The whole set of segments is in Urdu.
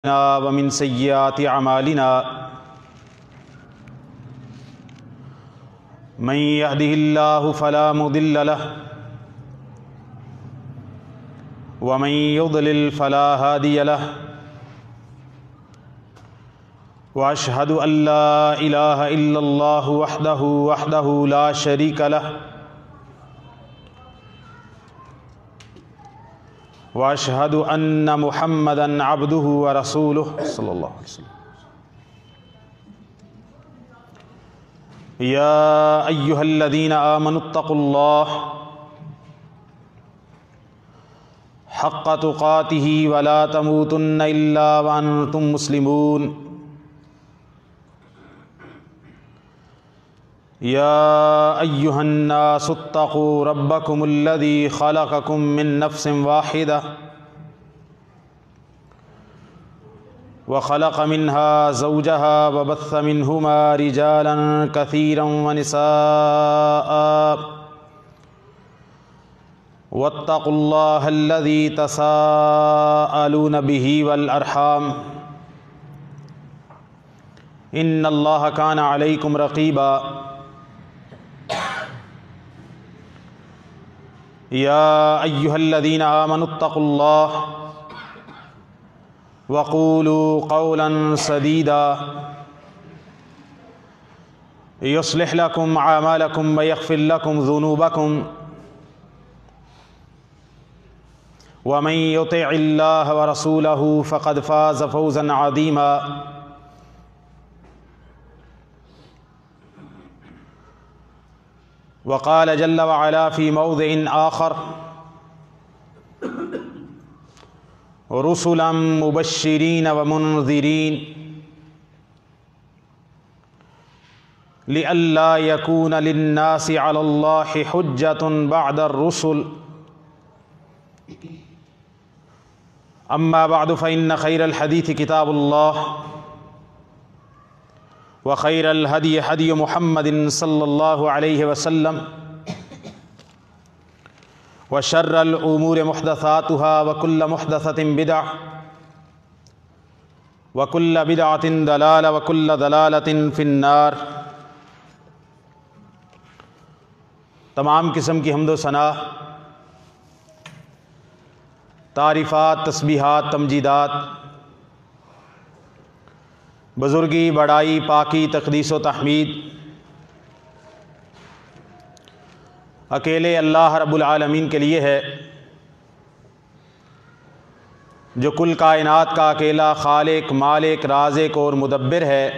ومن سيئات أعمالنا من يهده الله فلا مضل له ومن يضلل فلا هادي له وأشهد أن لا إله إلا الله وحده لا شريك له وأشهد أن محمدًا عبده ورسوله صلى الله عليه وسلم يا أيها الذين آمنوا اتقوا الله حق تقاته ولا تموتن إلا وأنتم مسلمون يا أيها الناس اتقوا ربكم الذي خلقكم من نفس واحدة وخلق منها زوجها وبث منهما رجالا كثيرا ونساء واتقوا الله الذي تساءلون به والأرحام إن الله كان عليكم رقيبا يا أيها الذين آمنوا اتقوا الله وقولوا قولا سديدا يصلح لكم أعمالكم ويغفر لكم ذنوبكم ومن يطع الله ورسوله فقد فاز فوزا عظيما وقال جل وعلا في موضع آخر رسلا مبشرين ومنذرين لئلا يكون للناس على الله حجة بعد الرسل أما بعد فإن خير الحديث كتاب الله وخير الهدي هدي محمد صلى الله عليه وسلم وشر الأمور محدثاتها وكل محدثة بدعة وكل بدعة ضلالة وكل ضلالة في النار۔ تمام قسم کی حمد و ثنا، تعریفات، تسبیحات، تمجیدات، بزرگی، بڑائی، پاکی، تقدیس و تحمید اکیلے اللہ رب العالمین کے لیے ہے، جو کل کائنات کا اکیلا خالق، مالک، رازق اور مدبر ہے،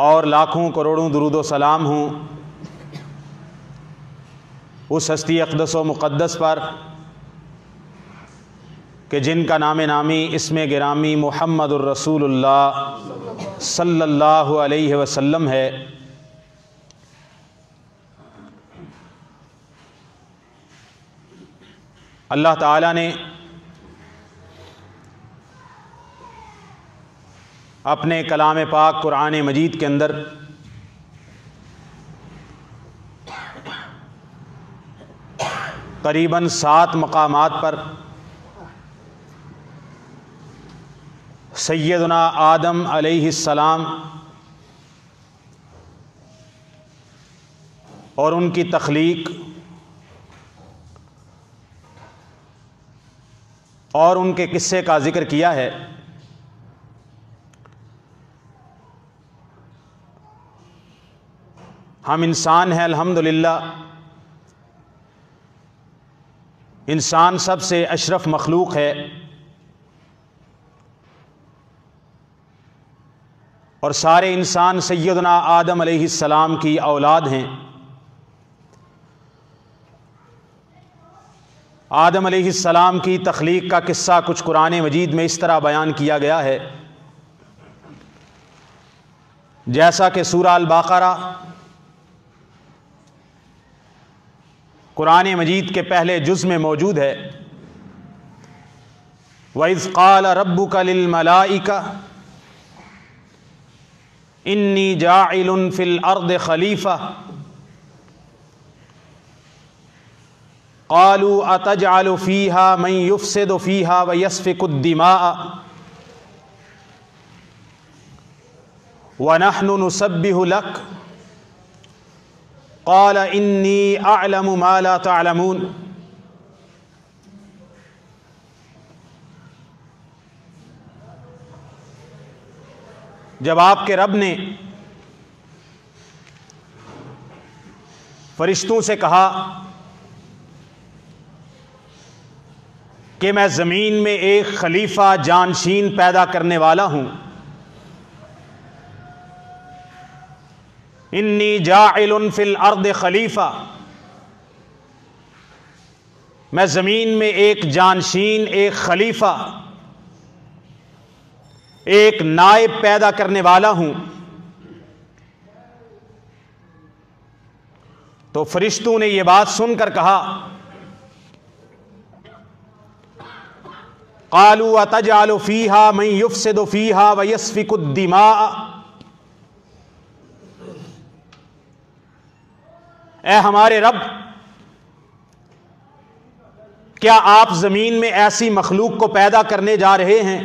اور لاکھوں کروڑوں درود و سلام ہوں اس ہستی اقدس و مقدس پر کہ جن کا نام نامی، اسم گرامی محمد الرسول اللہ صلی اللہ علیہ وسلم ہے۔ اللہ تعالیٰ نے اپنے کلام پاک قرآن مجید کے اندر قریباً 7 مقامات پر سیدنا آدم علیہ السلام اور ان کی تخلیق اور ان کے قصے کا ذکر کیا ہے۔ ہم انسان ہیں، الحمدللہ انسان سب سے اشرف مخلوق ہے، اور سارے انسان سیدنا آدم علیہ السلام کی اولاد ہیں۔ آدم علیہ السلام کی تخلیق کا قصہ کچھ قرآن مجید میں اس طرح بیان کیا گیا ہے، جیسا کہ سورہ البقرہ قرآن مجید کے پہلے جز میں موجود ہے۔ وَإِذْ قَالَ رَبُّكَ لِلْمَلَائِكَةِ إِنِّي جَاعِلٌ فِي الْأَرْضِ خَلِيفَةً قالوا اتجعل فيها من يفسد فيها ويسفك الدماء ونحن نسبح لك قال انی اعلم ما لا تعلمون۔ جب آپ کے رب نے فرشتوں سے کہا کہ میں زمین میں ایک خلیفہ جانشین پیدا کرنے والا ہوں، انی جاعل فی الارض خلیفہ، میں زمین میں ایک جانشین، ایک خلیفہ، ایک نائب پیدا کرنے والا ہوں، تو فرشتوں نے یہ بات سن کر کہا قالوا اتجعل فیہا من یفسد فیہا ویسفک الدماء، اے ہمارے رب، کیا آپ زمین میں ایسی مخلوق کو پیدا کرنے جا رہے ہیں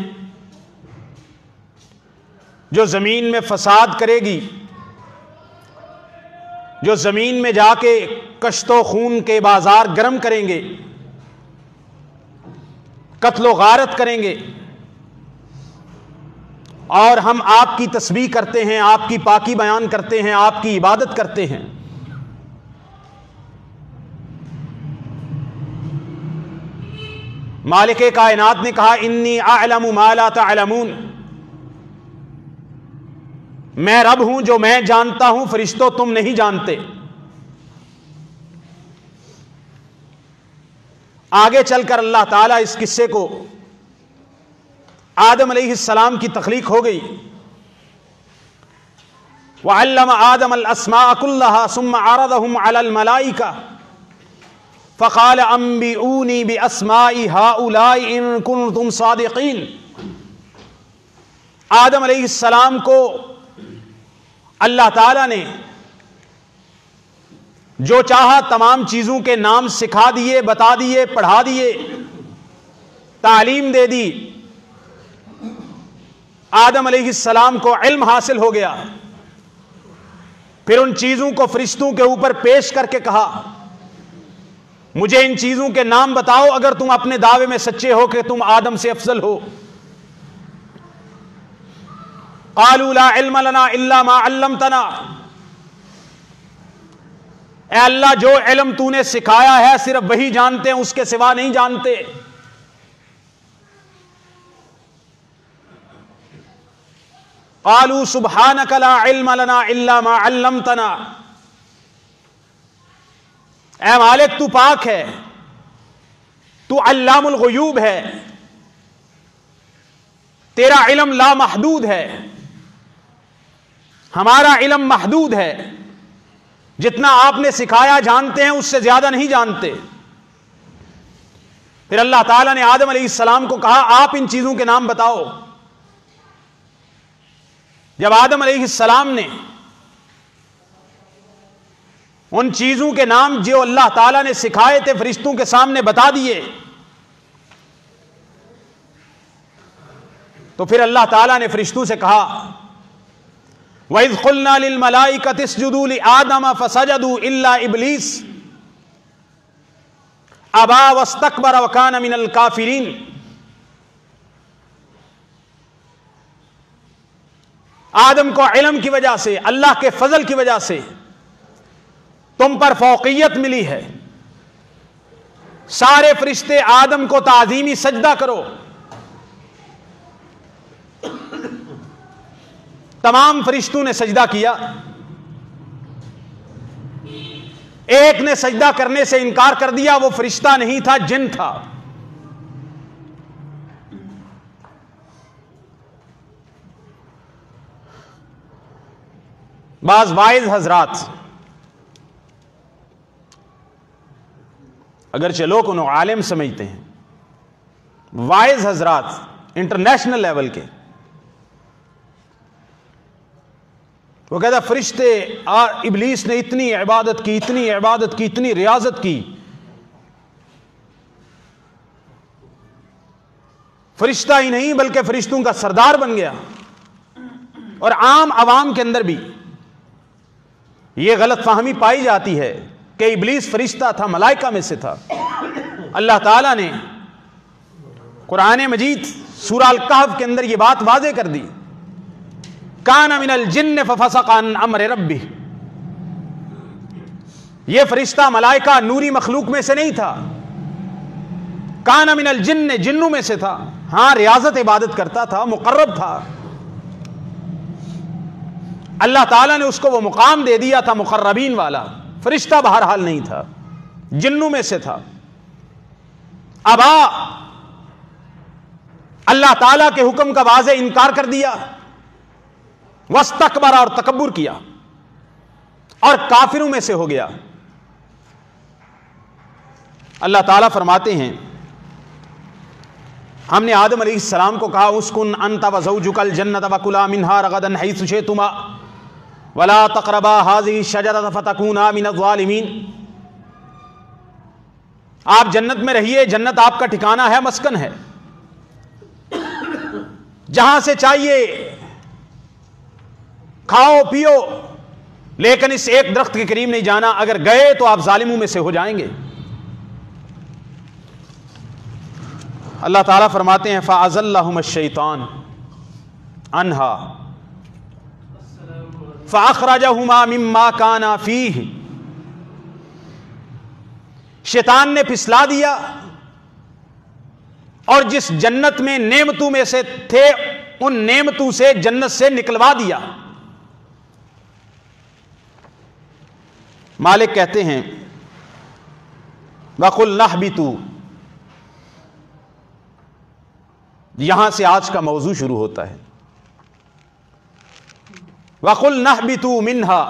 جو زمین میں فساد کرے گی، جو زمین میں جا کے کشت و خون کے بازار گرم کریں گے، قتل و غارت کریں گے، اور ہم آپ کی تسبیح کرتے ہیں، آپ کی پاکی بیان کرتے ہیں، آپ کی عبادت کرتے ہیں۔ مالک کائنات نے کہا انی اعلم ما لا تعلمون، میں رب ہوں جو میں جانتا ہوں فرشتوں تم نہیں جانتے۔ آگے چل کر اللہ تعالیٰ اس قصے کو، آدم علیہ السلام کی تخلیق ہو گئی، وعلم آدم الاسماء كلها ثم عرضهم على الملائكة فقال انبئوني باسماء هؤلاء ان كنتم صادقین۔ آدم علیہ السلام کو اللہ تعالیٰ نے جو چاہا تمام چیزوں کے نام سکھا دیے، بتا دیے، پڑھا دیے، تعلیم دے دی۔ آدم علیہ السلام کو علم حاصل ہو گیا، پھر ان چیزوں کو فرشتوں کے اوپر پیش کر کے کہا مجھے ان چیزوں کے نام بتاؤ اگر تم اپنے دعوے میں سچے ہو کہ تم آدم سے افضل ہو۔ قالوا لا علم لنا الا ما علمتنا، اے اللہ جو علم تو نے سکھایا ہے صرف وہی جانتے ہیں، اس کے سوا نہیں جانتے۔ قالوا سبحانك لا علم لنا الا ما علمتنا، اے مالک تو پاک ہے، تو علام الغیوب ہے، تیرا علم لا محدود ہے، ہمارا علم محدود ہے، جتنا آپ نے سکھایا جانتے ہیں اس سے زیادہ نہیں جانتے۔ پھر اللہ تعالیٰ نے آدم علیہ السلام کو کہا آپ ان چیزوں کے نام بتاؤ۔ جب آدم علیہ السلام نے ان چیزوں کے نام جو اللہ تعالیٰ نے سکھائے تھے فرشتوں کے سامنے بتا دیے، تو پھر اللہ تعالیٰ نے فرشتوں سے کہا وَإِذْ قُلْنَا لِلْمَلَائِكَةِ اسْجُدُوا لِآدَمَ فَسَجَدُوا إِلَّا إِبْلِيسَ أَبَىٰ وَاسْتَكْبَرَ وَكَانَ مِنَ الْكَافِرِينَ۔ آدم کو علم کی وجہ سے، اللہ کے فضل کی وجہ سے تم پر فوقیت ملی ہے، سارے فرشتے آدم کو تعظیمی سجدہ کرو۔ تمام فرشتوں نے سجدہ کیا، ایک نے سجدہ کرنے سے انکار کر دیا، وہ فرشتہ نہیں تھا، جن تھا۔ بعض واعظ حضرات، اگرچہ لوگ انہوں عالم سمجھتے ہیں، واعظ حضرات انٹرنیشنل لیول کے، وہ کہتا فرشتے ابلیس نے اتنی عبادت کی، اتنی عبادت کی، اتنی ریاضت کی فرشتہ ہی نہیں بلکہ فرشتوں کا سردار بن گیا. اور عام عوام کے اندر بھی یہ غلط فہمی پائی جاتی ہے کہ ابلیس فرشتہ تھا، ملائکہ میں سے تھا. اللہ تعالیٰ نے قرآن مجید سورہ الکہف کے اندر یہ بات واضح کر دی، کان من الجن ففسق عن امر ربہ. یہ فرشتہ ملائکہ نوری مخلوق میں سے نہیں تھا، کان من الجن جنوں میں سے تھا. ہاں ریاضت عبادت کرتا تھا، مقرب تھا، اللہ تعالیٰ نے اس کو وہ مقام دے دیا تھا مقربین والا. فرشتہ بہرحال نہیں تھا، جنوں میں سے تھا. ابا، اللہ تعالیٰ کے حکم کا واضح انکار کر دیا، واستکبر، اور تکبر کیا اور کافروں میں سے ہو گیا. اللہ تعالیٰ فرماتے ہیں ہم نے آدم علیہ السلام کو کہا اسکن انت وزوجک الجنۃ وکلا منہا رغدا حیث شئتما ولا تقربا هذه الشجرۃ فتکونا من الظالمین. آپ جنت میں رہیے، جنت آپ کا ٹھکانہ ہے، مسکن ہے، جہاں سے چاہیے کھاؤ پیو، لیکن اس ایک درخت کے قریب نہیں جانا، اگر گئے تو آپ ظالموں میں سے ہو جائیں گے. اللہ تعالیٰ فرماتے ہیں فَأَزَلَّهُمَ الشَّيْطَانُ عَنْهَا فَأَخْرَجَهُمَا مِمَّا كَانَا فِيهِ. شیطان نے پھسلا دیا اور جس جنت میں نعمتوں میں سے تھے ان نعمتوں سے جنت سے نکلوا دیا. مالک کہتے ہیں وَقُلْ نَحْبِطُوا، یہاں سے آج کا موضوع شروع ہوتا ہے. وَقُلْ نَحْبِطُوا مِنْهَا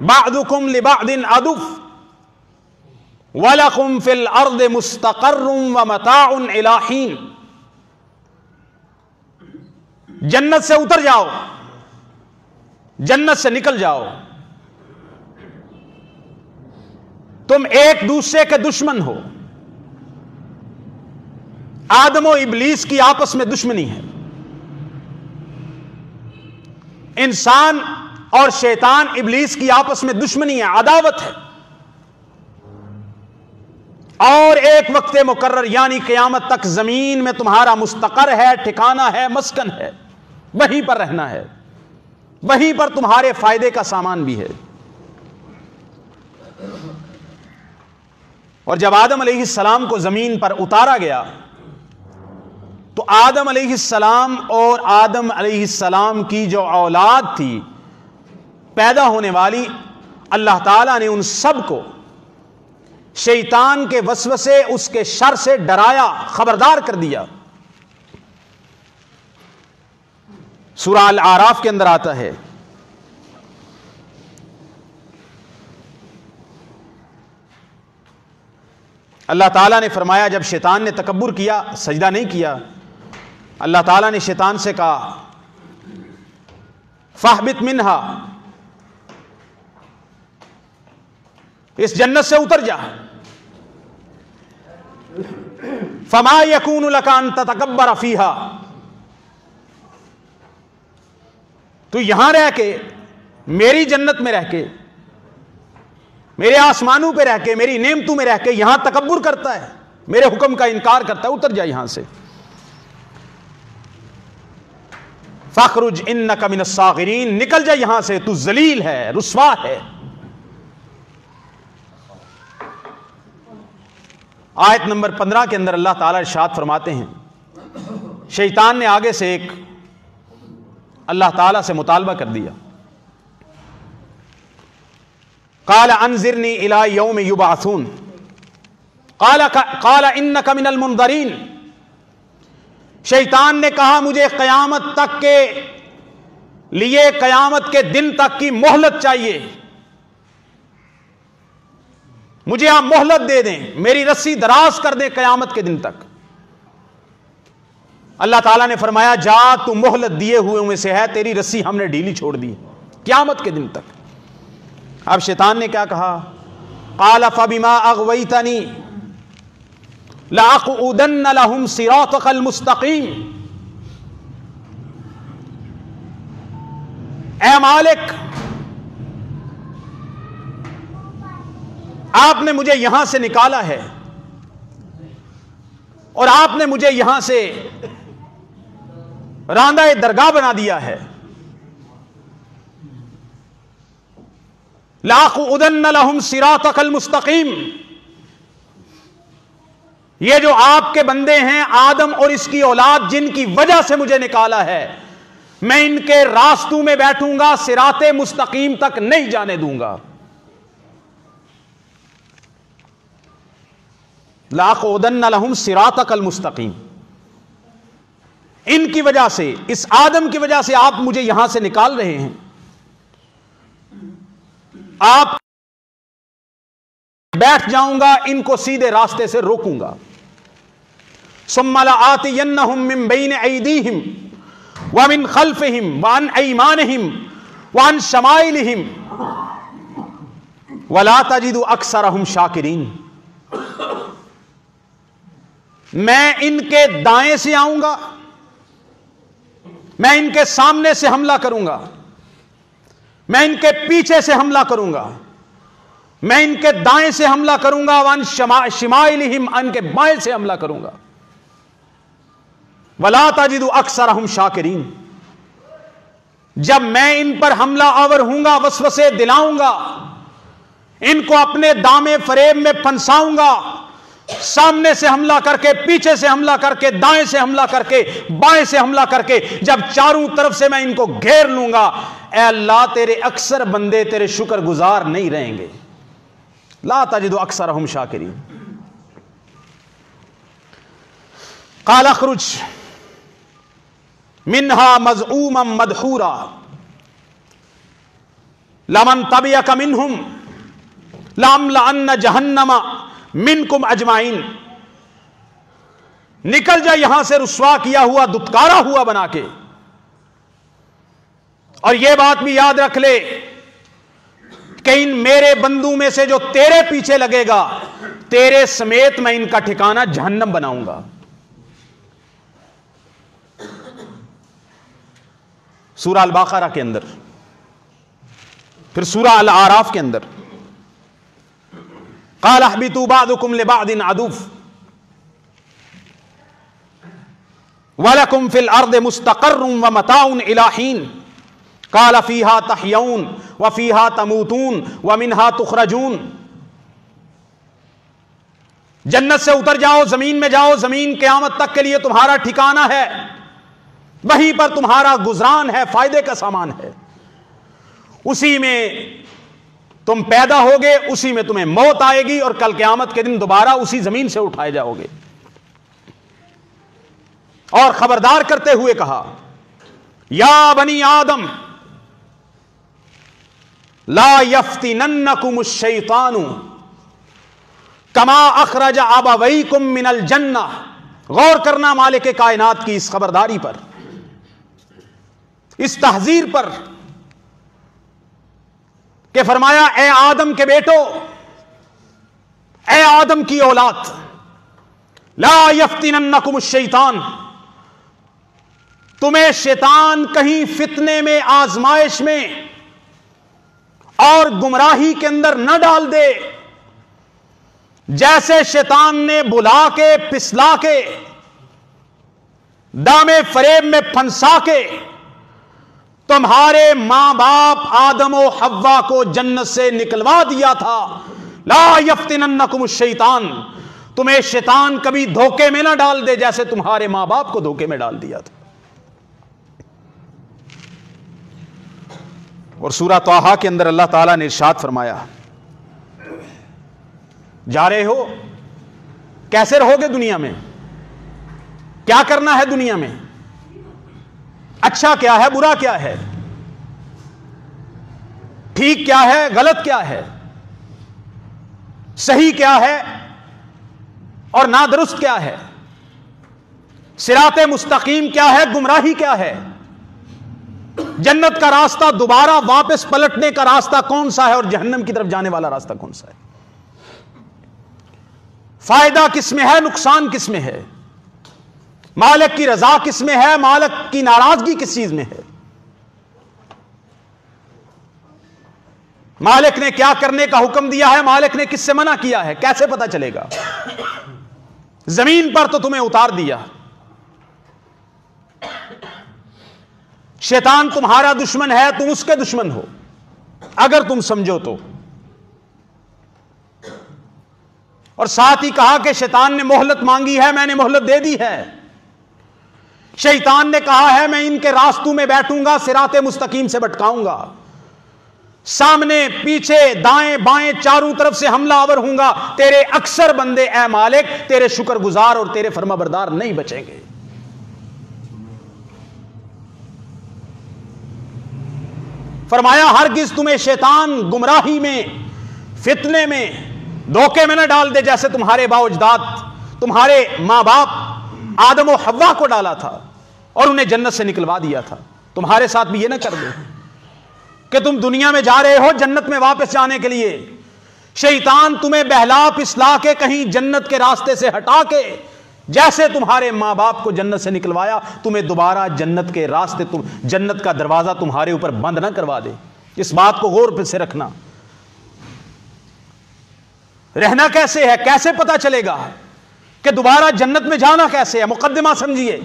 بَعْضُكُمْ لِبَعْضٍ عَدُوٌّ وَلَكُمْ فِي الْأَرْضِ مُسْتَقَرٌّ وَمَتَاعٌ إِلَىٰ حِينٍ. جنت سے اتر جاؤ، جنت سے نکل جاؤ، تم ایک دوسرے کے دشمن ہو. آدم و ابلیس کی آپس میں دشمنی ہے، انسان اور شیطان ابلیس کی آپس میں دشمنی ہے، عداوت ہے. اور ایک وقت مقرر یعنی قیامت تک زمین میں تمہارا مستقر ہے، ٹھکانہ ہے، مسکن ہے، وہیں پر رہنا ہے، وہیں پر تمہارے فائدے کا سامان بھی ہے. اور جب آدم علیہ السلام کو زمین پر اتارا گیا تو آدم علیہ السلام اور آدم علیہ السلام کی جو اولاد تھی پیدا ہونے والی، اللہ تعالیٰ نے ان سب کو شیطان کے وسوسے، اس کے شر سے ڈرایا، خبردار کر دیا. سورہ الاعراف کے اندر آتا ہے اللہ تعالیٰ نے فرمایا جب شیطان نے تکبر کیا، سجدہ نہیں کیا، اللہ تعالیٰ نے شیطان سے کہا فاہبط منہا، اس جنت سے اتر جا، فما یکون لک ان تتکبر فیہا، تو یہاں رہ کے، میری جنت میں رہ کے، میرے آسمانوں پہ رہ کے، میری نعمتوں میں رہ کے یہاں تکبر کرتا ہے، میرے حکم کا انکار کرتا ہے، اتر جا یہاں سے. فاخرج انک من الصاغرین، نکل جا یہاں سے، تو ذلیل ہے، رسوا ہے. آیت نمبر 15 کے اندر اللہ تعالیٰ ارشاد فرماتے ہیں شیطان نے آگے سے ایک اللہ تعالیٰ سے مطالبہ کر دیا، قال انذرنی الی یوم یبعثون، قال انک من المنذرین. شیطان نے کہا مجھے قیامت تک کے لیے، قیامت کے دن تک کی مہلت چاہیے، مجھے آپ مہلت دے دیں، میری رسی دراز کر دیں قیامت کے دن تک. اللہ تعالیٰ نے فرمایا جا، تو مہلت دیے ہوئے میں سے ہے، تیری رسی ہم نے ڈھیلی چھوڑ دی قیامت کے دن تک. اب شیطان نے کیا کہا؟ قال فبما اغویتنی، لَأَقْعُدَنَّ لَهُمْ صِرَاطَكَ الْمُسْتَقِيمَ۔ اے مالک، آپ نے مجھے یہاں سے نکالا ہے اور آپ نے مجھے یہاں سے راندہ درگاہ بنا دیا ہے۔ لَأَقْعُدَنَّ لَهُمْ صِرَاطَكَ الْمُسْتَقِيمَ۔ یہ جو آپ کے بندے ہیں آدم اور اس کی اولاد، جن کی وجہ سے مجھے نکالا ہے، میں ان کے راستوں میں بیٹھوں گا، صراط مستقیم تک نہیں جانے دوں گا۔ لَأَقْعُدَنَّ لَهُمْ صِرَاطَكَ الْمُسْتَقِيمَ۔ ان کی وجہ سے، اس آدم کی وجہ سے آپ مجھے یہاں سے نکال رہے ہیں، آپ بیٹھ جاؤں گا، ان کو سیدھے راستے سے روکوں گا۔ ثُمَّ لَآتِيَنَّهُم مِّن بَيْنِ أَيْدِيهِمْ وَمِنْ خَلْفِهِمْ وَعَنْ أَيْمَانِهِمْ وَعَنْ شَمَائِلِهِمْ وَلَا تَجِدُ أَكْثَرَهُمْ شَاكِرِينَ۔ میں ان کے دائیں سے آؤں گا، میں ان کے سامنے سے حملہ کروں گا، میں ان کے پیچھے سے حملہ کروں گا، میں ان کے دائیں سے حملہ کروں گا، وَعَنْ شَمَائِلِهِمْ ان کے بائیں سے حملہ کروں گا، وَلَا تَجِدُ أَكْثَرَهُمْ شَاكِرِينَ۔ جب میں ان پر حملہ آور ہوں گا، وسوسے دلاؤں گا، ان کو اپنے دامے فریب میں پھنساؤں گا، سامنے سے حملہ کر کے، پیچھے سے حملہ کر کے، دائیں سے حملہ کر کے، بائیں سے حملہ کر کے، جب چاروں طرف سے میں ان کو گھیر لوں گا، اے اللہ تیرے اکثر بندے تیرے شکر گزار نہیں رہیں گے۔ لا تجد اکثرهم شاکرین۔ قال اخرج منها مذءوما مدحورا لمن تبعك منهم لأملأن جہنم منکم اجمعین۔ نکل جا یہاں سے رسوا کیا ہوا، دتکارا ہوا بنا کے، اور یہ بات بھی یاد رکھ لے کہ ان میرے بندوں میں سے جو تیرے پیچھے لگے گا، تیرے سمیت میں ان کا ٹھکانہ جہنم بناؤں گا۔ سورہ البقرہ کے اندر، پھر سورہ الاعراف کے اندر، قال اهبطوا بعضكم لبعض عدو ولكم في الارض مستقر ومتاع الى حين قال فيها تحيون وفيها تموتون ومنها تخرجون۔ جنت سے اتر جاؤ، زمین میں جاؤ، زمین قیامت تک کے لیے تمہارا ٹھکانہ ہے، وہیں پر تمہارا گزران ہے، فائدے کا سامان ہے، اسی میں تم پیدا ہوگے، اسی میں تمہیں موت آئے گی، اور کل قیامت کے دن دوبارہ اسی زمین سے اٹھائے جاؤ گے۔ اور خبردار کرتے ہوئے کہا، یا بنی آدم لا یفتننکم الشیطان کما اخرج ابویکم من الجنہ۔ غور کرنا مالک کائنات کی اس خبرداری پر، اس تحذیر پر کہ فرمایا اے آدم کے بیٹو، اے آدم کی اولاد، لا یفتننکم الشیطان، تمہیں شیطان کہیں فتنے میں، آزمائش میں اور گمراہی کے اندر نہ ڈال دے۔ جیسے شیطان نے بلا کے، پسلا کے، دامے فریب میں پھنسا کے تمہارے ماں باپ آدم و حوا کو جنت سے نکلوا دیا تھا، لا یفتننکم الشیطان، تمہیں شیطان کبھی دھوکے میں نہ ڈال دے جیسے تمہارے ماں باپ کو دھوکے میں ڈال دیا تھا۔ اور سورہ طٰہٰ کے اندر اللہ تعالیٰ نے ارشاد فرمایا، جا رہے ہو، کیسے رہو گے دنیا میں، کیا کرنا ہے دنیا میں، اچھا کیا ہے، برا کیا ہے، ٹھیک کیا ہے، غلط کیا ہے، صحیح کیا ہے اور نادرست کیا ہے، صراط مستقیم کیا ہے، گمراہی کیا ہے، جنت کا راستہ، دوبارہ واپس پلٹنے کا راستہ کون سا ہے، اور جہنم کی طرف جانے والا راستہ کون سا ہے۔ فائدہ کس میں ہے، نقصان کس میں ہے، مالک کی رضا کس میں ہے، مالک کی ناراضگی کس چیز میں ہے، مالک نے کیا کرنے کا حکم دیا ہے، مالک نے کس سے منع کیا ہے، کیسے پتا چلے گا؟ زمین پر تو تمہیں اتار دیا، شیطان تمہارا دشمن ہے، تم اس کے دشمن ہو اگر تم سمجھو تو. اور ساتھ ہی کہا کہ شیطان نے مہلت مانگی ہے، میں نے مہلت دے دی ہے. شیطان نے کہا ہے میں ان کے راستوں میں بیٹھوں گا، صراط مستقیم سے بھٹکاؤں گا، سامنے پیچھے دائیں بائیں چاروں طرف سے حملہ آور ہوں گا. تیرے اکثر بندے اے مالک تیرے شکر گزار اور تیرے فرما بردار نہیں بچیں گے. فرمایا ہرگز تمہیں شیطان گمراہی میں، فتنے میں، دھوکے میں نہ ڈال دے جیسے تمہارے باء و اجداد، تمہارے ماں باپ آدم و حوا کو ڈالا تھا اور انہیں جنت سے نکلوا دیا تھا. تمہارے ساتھ بھی یہ نہ کر دے کہ تم دنیا میں جا رہے ہو جنت میں واپس جانے کے لیے، شیطان تمہیں بہلا پھسلا کے کہیں جنت کے راستے سے ہٹا کے جیسے تمہارے ماں باپ کو جنت سے نکلوایا تمہیں دوبارہ جنت کے راستے، جنت کا دروازہ تمہارے اوپر بند نہ کروا دے. اس بات کو غور سے رکھنا. رہنا کیسے ہے، کیسے پتا چلے گا کہ دوبارہ جنت میں جانا کیسے ہے؟ مقدمہ سمجھیے.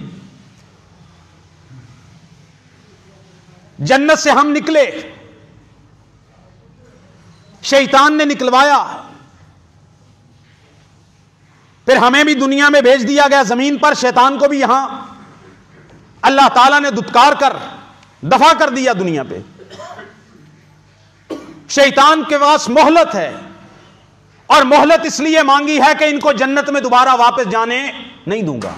جنت سے ہم نکلے، شیطان نے نکلوایا، پھر ہمیں بھی دنیا میں بھیج دیا گیا زمین پر، شیطان کو بھی یہاں اللہ تعالیٰ نے دھتکار کر دفع کر دیا دنیا پہ. شیطان کے پاس مہلت ہے، اور مہلت اس لیے مانگی ہے کہ ان کو جنت میں دوبارہ واپس جانے نہیں دوں گا،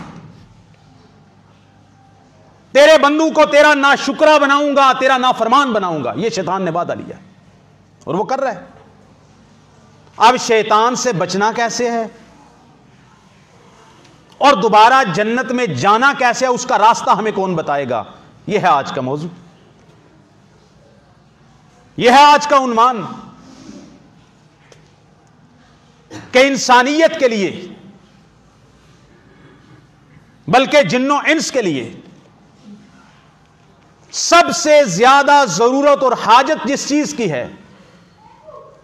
تیرے بندوں کو تیرا ناشکرا بناؤں گا، تیرا نافرمان بناؤں گا. یہ شیطان نے وعدہ لیا اور وہ کر رہا ہے. اب شیطان سے بچنا کیسے ہے اور دوبارہ جنت میں جانا کیسے ہے، اس کا راستہ ہمیں کون بتائے گا؟ یہ ہے آج کا موضوع، یہ ہے آج کا عنوان کہ انسانیت کے لیے بلکہ جن و انس کے لیے سب سے زیادہ ضرورت اور حاجت جس چیز کی ہے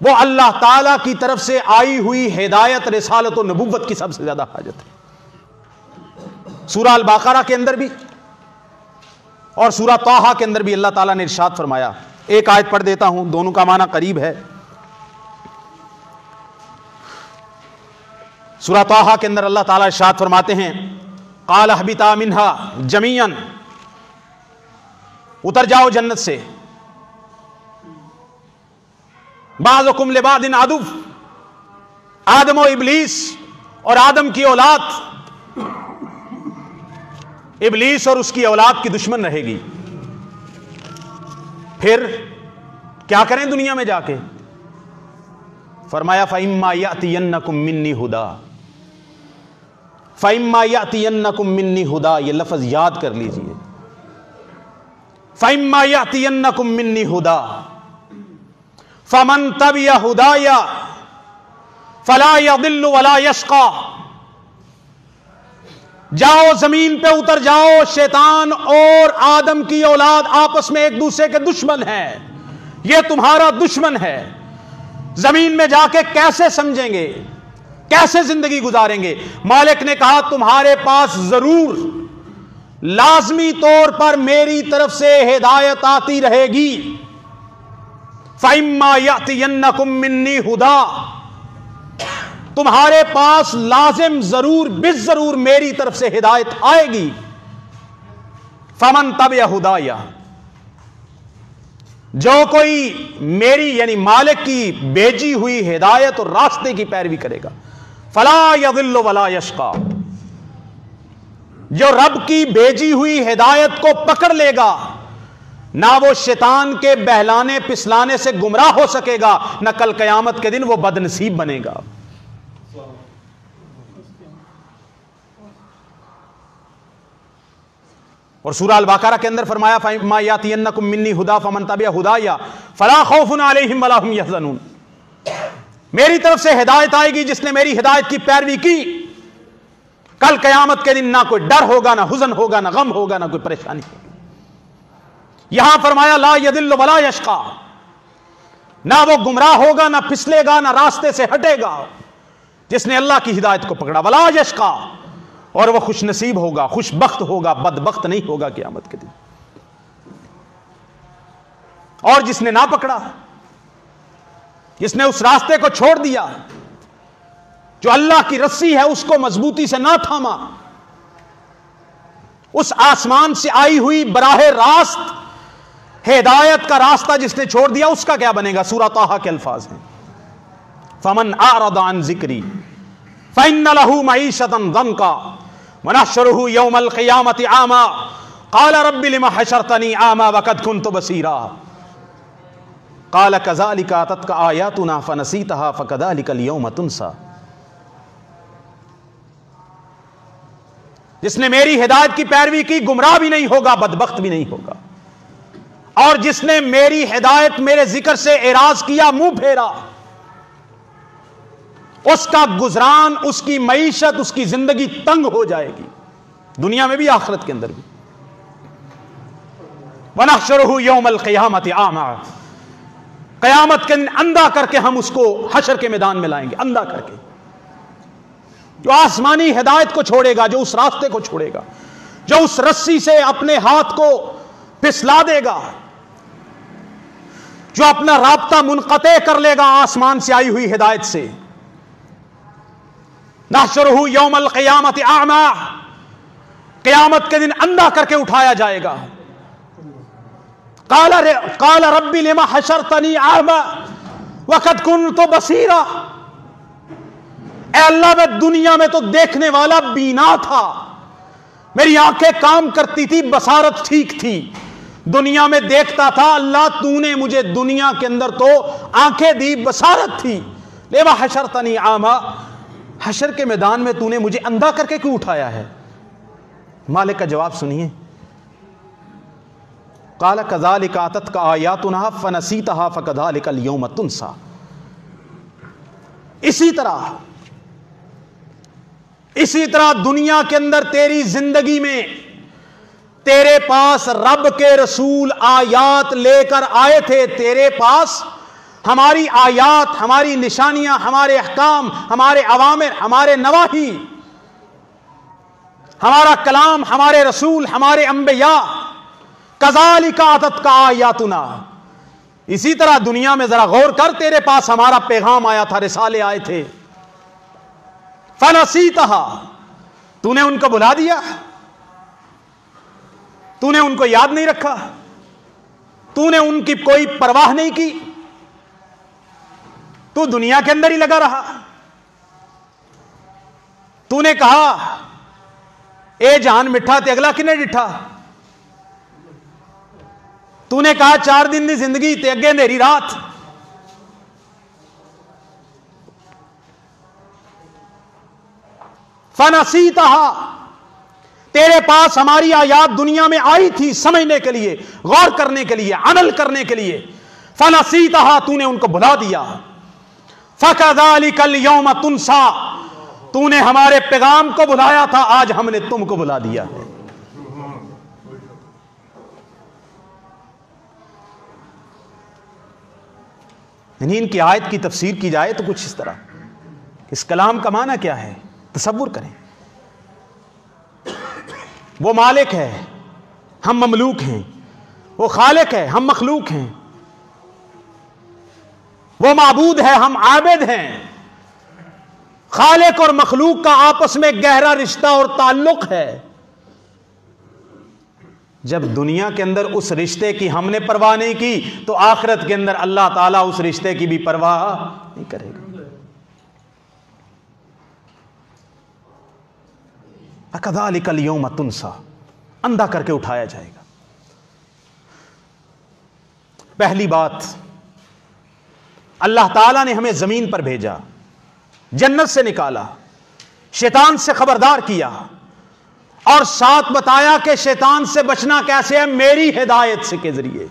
وہ اللہ تعالی کی طرف سے آئی ہوئی ہدایت، رسالت و نبوت کی سب سے زیادہ حاجت ہے. سورہ البقرہ کے اندر بھی اور سورہ طٰہٰ کے اندر بھی اللہ تعالیٰ نے ارشاد فرمایا. ایک آیت پڑھ دیتا ہوں، دونوں کا معنی قریب ہے. سورہ طٰہٰ کے اندر اللہ تعالیٰ ارشاد فرماتے ہیں قال اہبطا منہا جمیعا، اتر جاؤ جنت سے، بعضکم لبعض عدو، آدم و ابلیس اور آدم کی اولاد، ابلیس اور اس کی اولاد کی دشمن رہے گی. پھر کیا کریں دنیا میں جا کے؟ فرمایا فَإِمَّا يَأْتِيَنَّكُم مِّنِّي هُدًى، فَإِمَّا يَأْتِيَنَّكُم مِّنِّي هُدًى، یہ لفظ یاد کر لیجئے. فَإِمَّا يَأْتِيَنَّكُم مِّنِّي هُدًى فَمَن تَبِعَ هُدَايَ فَلَا يَضِلُّ وَلَا يَشْقَى. جاؤ زمین پہ اتر جاؤ، شیطان اور آدم کی اولاد آپس میں ایک دوسرے کے دشمن ہیں، یہ تمہارا دشمن ہے. زمین میں جا کے کیسے سمجھیں گے، کیسے زندگی گزاریں گے؟ مالک نے کہا تمہارے پاس ضرور لازمی طور پر میری طرف سے ہدایت آتی رہے گی. فَإِمَّا يَأْتِيَنَّكُم مِّنِّي هُدًى، تمہارے پاس لازم ضرور بالضرور میری طرف سے ہدایت آئے گی. فمن تبع ہدایا، جو کوئی میری یعنی مالک کی بھیجی ہوئی ہدایت اور راستے کی پیروی کرے گا، فلا یضل ولا یشقی، جو رب کی بھیجی ہوئی ہدایت کو پکڑ لے گا نہ وہ شیطان کے بہلانے پسلانے سے گمراہ ہو سکے گا، نہ کل قیامت کے دن وہ بد نصیب بنے گا. اور سورہ البقرہ کے اندر فرمایا فَإِمَّا يَأْتِيَنَّكُم مِّنِّي هُدًى فَمَن تَبِعَ هُدَايَ فَلَا خَوْفٌ عَلَيْهِمْ وَلَا هُمْ يَحْزَنُونَ. میری طرف سے ہدایت آئے گی. جس نے میری ہدایت کی پیروی کی, کل قیامت کے دن نہ کوئی ڈر ہوگا, نہ حزن ہوگا, نہ غم ہوگا, نہ کوئی پریشانی ہوگی. یہاں فرمایا لا یضل ولا یشقی, نہ وہ گمراہ ہوگا, نہ پھسلے گا, نہ راستے سے ہٹے گا, جس نے اللہ کی ہدایت کو پکڑا. ولا یشقی, اور وہ خوش نصیب ہوگا, خوش بخت ہوگا, بدبخت نہیں ہوگا قیامت کے دن. اور جس نے نہ پکڑا, جس نے اس راستے کو چھوڑ دیا, جو اللہ کی رسی ہے اس کو مضبوطی سے نہ تھاما, اس آسمان سے آئی ہوئی براہ راست ہدایت کا راستہ جس نے چھوڑ دیا, اس کا کیا بنے گا؟ سورہ طٰہٰ کے الفاظ ہیں, فمن اعرض عن ذکری فإن له معیشة ضنکا ونحشره یوم القیامة اعما قال رب لم حشرتنی اعما وقد كنت بصیرا قال كذلك اتتك آیاتنا فنسیتها فكذلك اليوم تنسى. جس نے میری ہدایت کی پیروی کی گمراہ بھی نہیں ہوگا, بدبخت بھی نہیں ہوگا. اور جس نے میری ہدایت, میرے ذکر سے اعراض کیا, منہ پھیرا, اس کا گزران, اس کی معیشت, اس کی زندگی تنگ ہو جائے گی, دنیا میں بھی آخرت کے اندر بھی. وَنَحْشُرُهُ يَوْمَ الْقِيَامَةِ أَعْمَى, قیامت کے اندھا کر کے ہم اس کو حشر کے میدان میں لائیں گے, اندھا کر کے. جو آسمانی ہدایت کو چھوڑے گا, جو اس راستے کو چھوڑے گا, جو اس رسی سے اپنے ہاتھ کو پھسلا دے گا, جو اپنا رابطہ منقطع کر لے گا آسمان سے آئی ہوئی ہدایت سے. نحشرہ یوم القیامت اعمی, قیامت کے دن اندھا کر کے اٹھایا جائے گا. قال رب لما حشرتنی اعمی وقد کنت بصیرا, اے اللہ میں دنیا میں تو دیکھنے والا بینا تھا, میری آنکھیں کام کرتی تھی, بصارت ٹھیک تھی, دنیا میں دیکھتا تھا. اللہ تو نے مجھے دنیا کے اندر تو آنکھیں دی, بصارت تھی, لما حشرتنی اعمی, حشر کے میدان میں تو نے مجھے اندھا کر کے کیوں اٹھایا ہے؟ مالک کا جواب سنیے. قال كذلك اتتك آیاتنا فنسیتها فكذلك اليوم تنسى. اسی طرح دنیا کے اندر تیری زندگی میں تیرے پاس رب کے رسول آیات لے کر آئے تھے, تیرے پاس ہماری آیات, ہماری نشانیاں, ہمارے احکام, ہمارے اوامر, ہمارے نواہی, ہمارا کلام, ہمارے رسول, ہمارے انبیاء. کذالک اتتک آیاتنا, اسی طرح دنیا میں ذرا غور کر, تیرے پاس ہمارا پیغام آیا تھا, رسالے آئے تھے. فنسیتها, تو نے ان کو بھلا دیا, تو نے ان کو یاد نہیں رکھا, تو نے ان کی کوئی پرواہ نہیں کی, تو دنیا کے اندر ہی لگا رہا. تو نے کہا اے جہان مٹھا تے اگلا کنے ڈٹھا, تو نے کہا 4 دن دی زندگی تے اگے اندھیری رات. فنسیتها, تیرے پاس ہماری آیات دنیا میں آئی تھی سمجھنے کے لیے, غور کرنے کے لیے, عمل کرنے کے لیے. فنسیتها, تو نے ان کو بھلا دیا. فَكَذَلِكَ الْيَوْمَ تُنْسَى, تو نے ہمارے پیغام کو بلایا تھا, آج ہم نے تم کو بلا دیا ہے. یعنی ان کی آیت کی تفسیر کی جائے تو کچھ اس طرح, اس کلام کا معنی کیا ہے تصور کریں. وہ مالک ہے, ہم مملوک ہیں, وہ خالق ہے, ہم مخلوق ہیں, وہ معبود ہے, ہم عابد ہیں. خالق اور مخلوق کا آپس میں گہرا رشتہ اور تعلق ہے. جب دنیا کے اندر اس رشتے کی ہم نے پرواہ نہیں کی, تو آخرت کے اندر اللہ تعالیٰ اس رشتے کی بھی پرواہ نہیں کرے گا. اکذالک الیوم تنسیٰ, اندھا کر کے اٹھایا جائے گا. پہلی بات, اللہ تعالیٰ نے ہمیں زمین پر بھیجا, جنت سے نکالا, شیطان سے خبردار کیا, اور ساتھ بتایا کہ شیطان سے بچنا کیسے ہے, میری ہدایت سے کے ذریعے.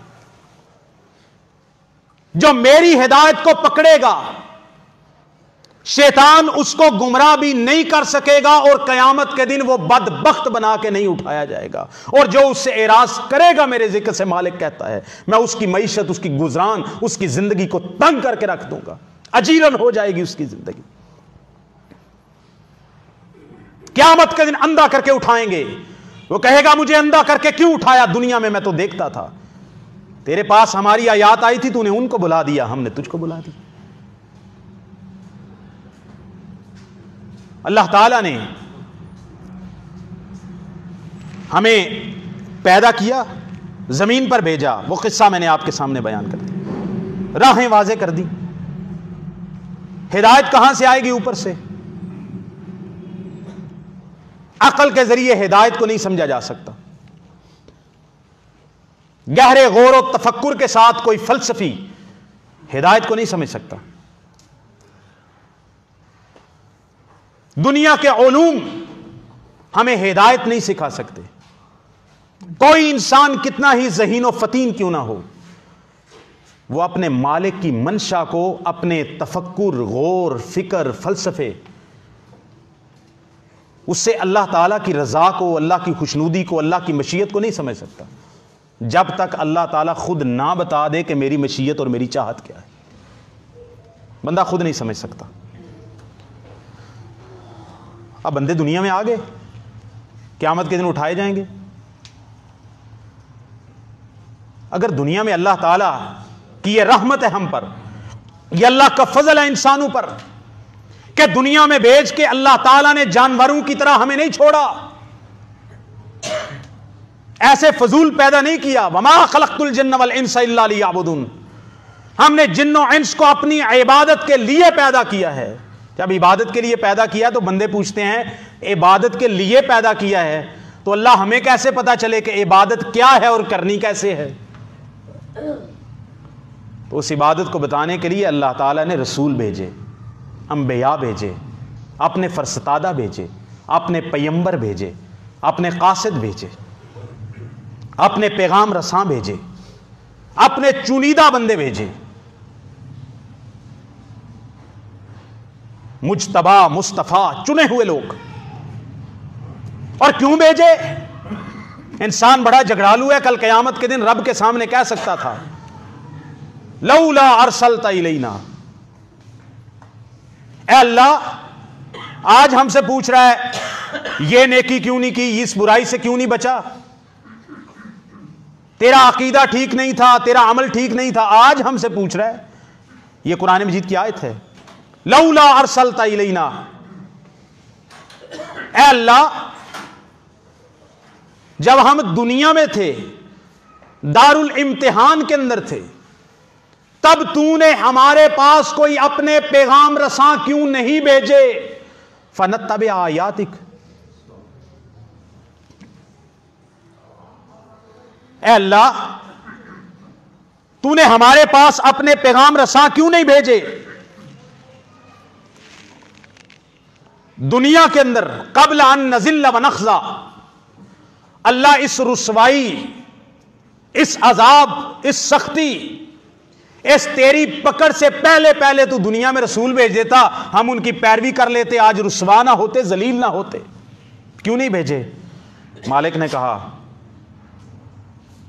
جو میری ہدایت کو پکڑے گا, شیطان اس کو گمراہ بھی نہیں کر سکے گا اور قیامت کے دن وہ بدبخت بنا کے نہیں اٹھایا جائے گا. اور جو اس سے اعراض کرے گا میرے ذکر سے، مالک کہتا ہے میں اس کی معیشت، اس کی گزران، اس کی زندگی کو تنگ کر کے رکھ دوں گا، اجیرن ہو جائے گی اس کی زندگی. قیامت کے دن اندھا کر کے اٹھائیں گے. وہ کہے گا مجھے اندھا کر کے کیوں اٹھایا؟ دنیا میں تو دیکھتا تھا، تیرے پاس ہماری آیات آئی تھی، تو نے ان کو بلا دیا، ہم نے تجھ کو بلا دیا. اللہ تعالیٰ نے ہمیں پیدا کیا، زمین پر بھیجا، وہ قصہ میں نے آپ کے سامنے بیان کر دیا، راہیں واضح کر دی. ہدایت کہاں سے آئے گی؟ اوپر سے. عقل کے ذریعے ہدایت کو نہیں سمجھا جا سکتا. گہرے غور و تفکر کے ساتھ کوئی فلسفی ہدایت کو نہیں سمجھ سکتا. دنیا کے علوم ہمیں ہدایت نہیں سکھا سکتے. کوئی انسان کتنا ہی ذہین و فطین کیوں نہ ہو، وہ اپنے مالک کی منشا کو، اپنے تفکر، غور، فکر، فلسفے، اس سے اللہ تعالیٰ کی رضا کو، اللہ کی خوشنودی کو، اللہ کی مشیت کو نہیں سمجھ سکتا جب تک اللہ تعالیٰ خود نہ بتا دے کہ میری مشیت اور میری چاہت کیا ہے. بندہ خود نہیں سمجھ سکتا. اب بندے دنیا میں آ گئے، قیامت کے دن اٹھائے جائیں گے. اگر دنیا میں اللہ تعالیٰ کی یہ رحمت ہے ہم پر، یہ اللہ کا فضل ہے انسانوں پر کہ دنیا میں بھیج کے اللہ تعالیٰ نے جانوروں کی طرح ہمیں نہیں چھوڑا، ایسے فضول پیدا نہیں کیا. وما خلقت الجن والانس الا لیعبدون. ہم نے جن و انس کو اپنی عبادت کے لیے پیدا کیا ہے. جب عبادت کے لیے پیدا کیا تو بندے پوچھتے ہیں عبادت کے لیے پیدا کیا ہے تو اللہ ہمیں کیسے پتا چلے کہ عبادت کیا ہے اور کرنی کیسے ہے؟ تو اس عبادت کو بتانے کے لیے اللہ تعالیٰ نے رسول بھیجے، انبیاء بھیجے، اپنے فرستادہ بھیجے، اپنے پیمبر بھیجے، اپنے قاصد بھیجے، اپنے پیغام رساں بھیجے، اپنے چنیدہ بندے بھیجے. مجتبی، مصطفیٰ، چنے ہوئے لوگ. اور کیوں بھیجے؟ انسان بڑا جھگڑالو ہے. کل قیامت کے دن رب کے سامنے کہہ سکتا تھا لولا ارسلت الینا، اے اللہ آج ہم سے پوچھ رہا ہے یہ نیکی کیوں نہیں کی، اس برائی سے کیوں نہیں بچا، تیرا عقیدہ ٹھیک نہیں تھا، تیرا عمل ٹھیک نہیں تھا، آج ہم سے پوچھ رہا ہے. یہ قرآن مجید کی آیت ہے، لولا ارسلت الینا. اے اللہ جب ہم دنیا میں تھے، دار الامتحان کے اندر تھے، تب تو نے ہمارے پاس کوئی اپنے پیغام رساں کیوں نہیں بھیجے؟ فنتبع آیاتک. اے اللہ تو نے ہمارے پاس اپنے پیغام رساں کیوں نہیں بھیجے؟ دنیا کے اندر قبل ان نذل ونخزا، اللہ اس رسوائی، اس عذاب، اس سختی، اس تیری پکڑ سے پہلے تو دنیا میں رسول بھیج دیتا، ہم ان کی پیروی کر لیتے، آج رسوا نہ ہوتے، ذلیل نہ ہوتے. کیوں نہیں بھیجے؟ مالک نے کہا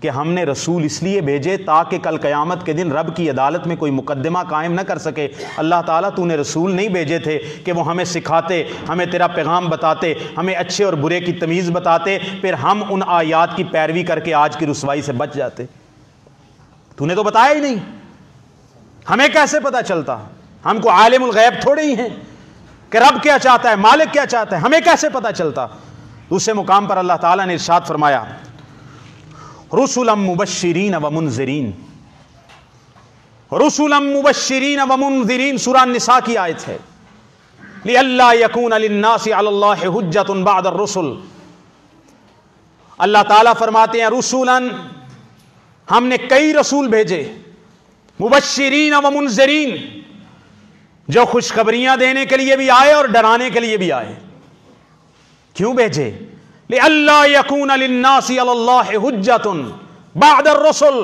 کہ ہم نے رسول اس لیے بھیجے تاکہ کل قیامت کے دن رب کی عدالت میں کوئی مقدمہ قائم نہ کر سکے. اللہ تعالیٰ تو نے رسول نہیں بھیجے تھے کہ وہ ہمیں سکھاتے، ہمیں تیرا پیغام بتاتے، ہمیں اچھے اور برے کی تمیز بتاتے، پھر ہم ان آیات کی پیروی کر کے آج کی رسوائی سے بچ جاتے. تو نے تو بتایا ہی نہیں، ہمیں کیسے پتا چلتا؟ ہم کو عالم الغیب تھوڑے ہی ہیں کہ رب کیا چاہتا ہے، مالک کیا چاہتا ہے، ہمیں کیسے پتا چلتا؟ دوسرے مقام پر اللہ تعالیٰ نے ارشاد فرمایا رسلا مبشرین و منذرین. رسلا مبشرین و منذرین سورہ النساء کی آیت ہے. لئلا یکون للناس علی اللہ حجۃ بعد الرسل. اللہ تعالیٰ فرماتے ہیں رسولا، ہم نے کئی رسول بھیجے، مبشرین و منذرین، جو خوشخبریاں دینے کے لیے بھی آئے اور ڈرانے کے لیے بھی آئے. کیوں بھیجے؟ لئلا یکون للناس علی اللہ حجۃ بعد الرسل،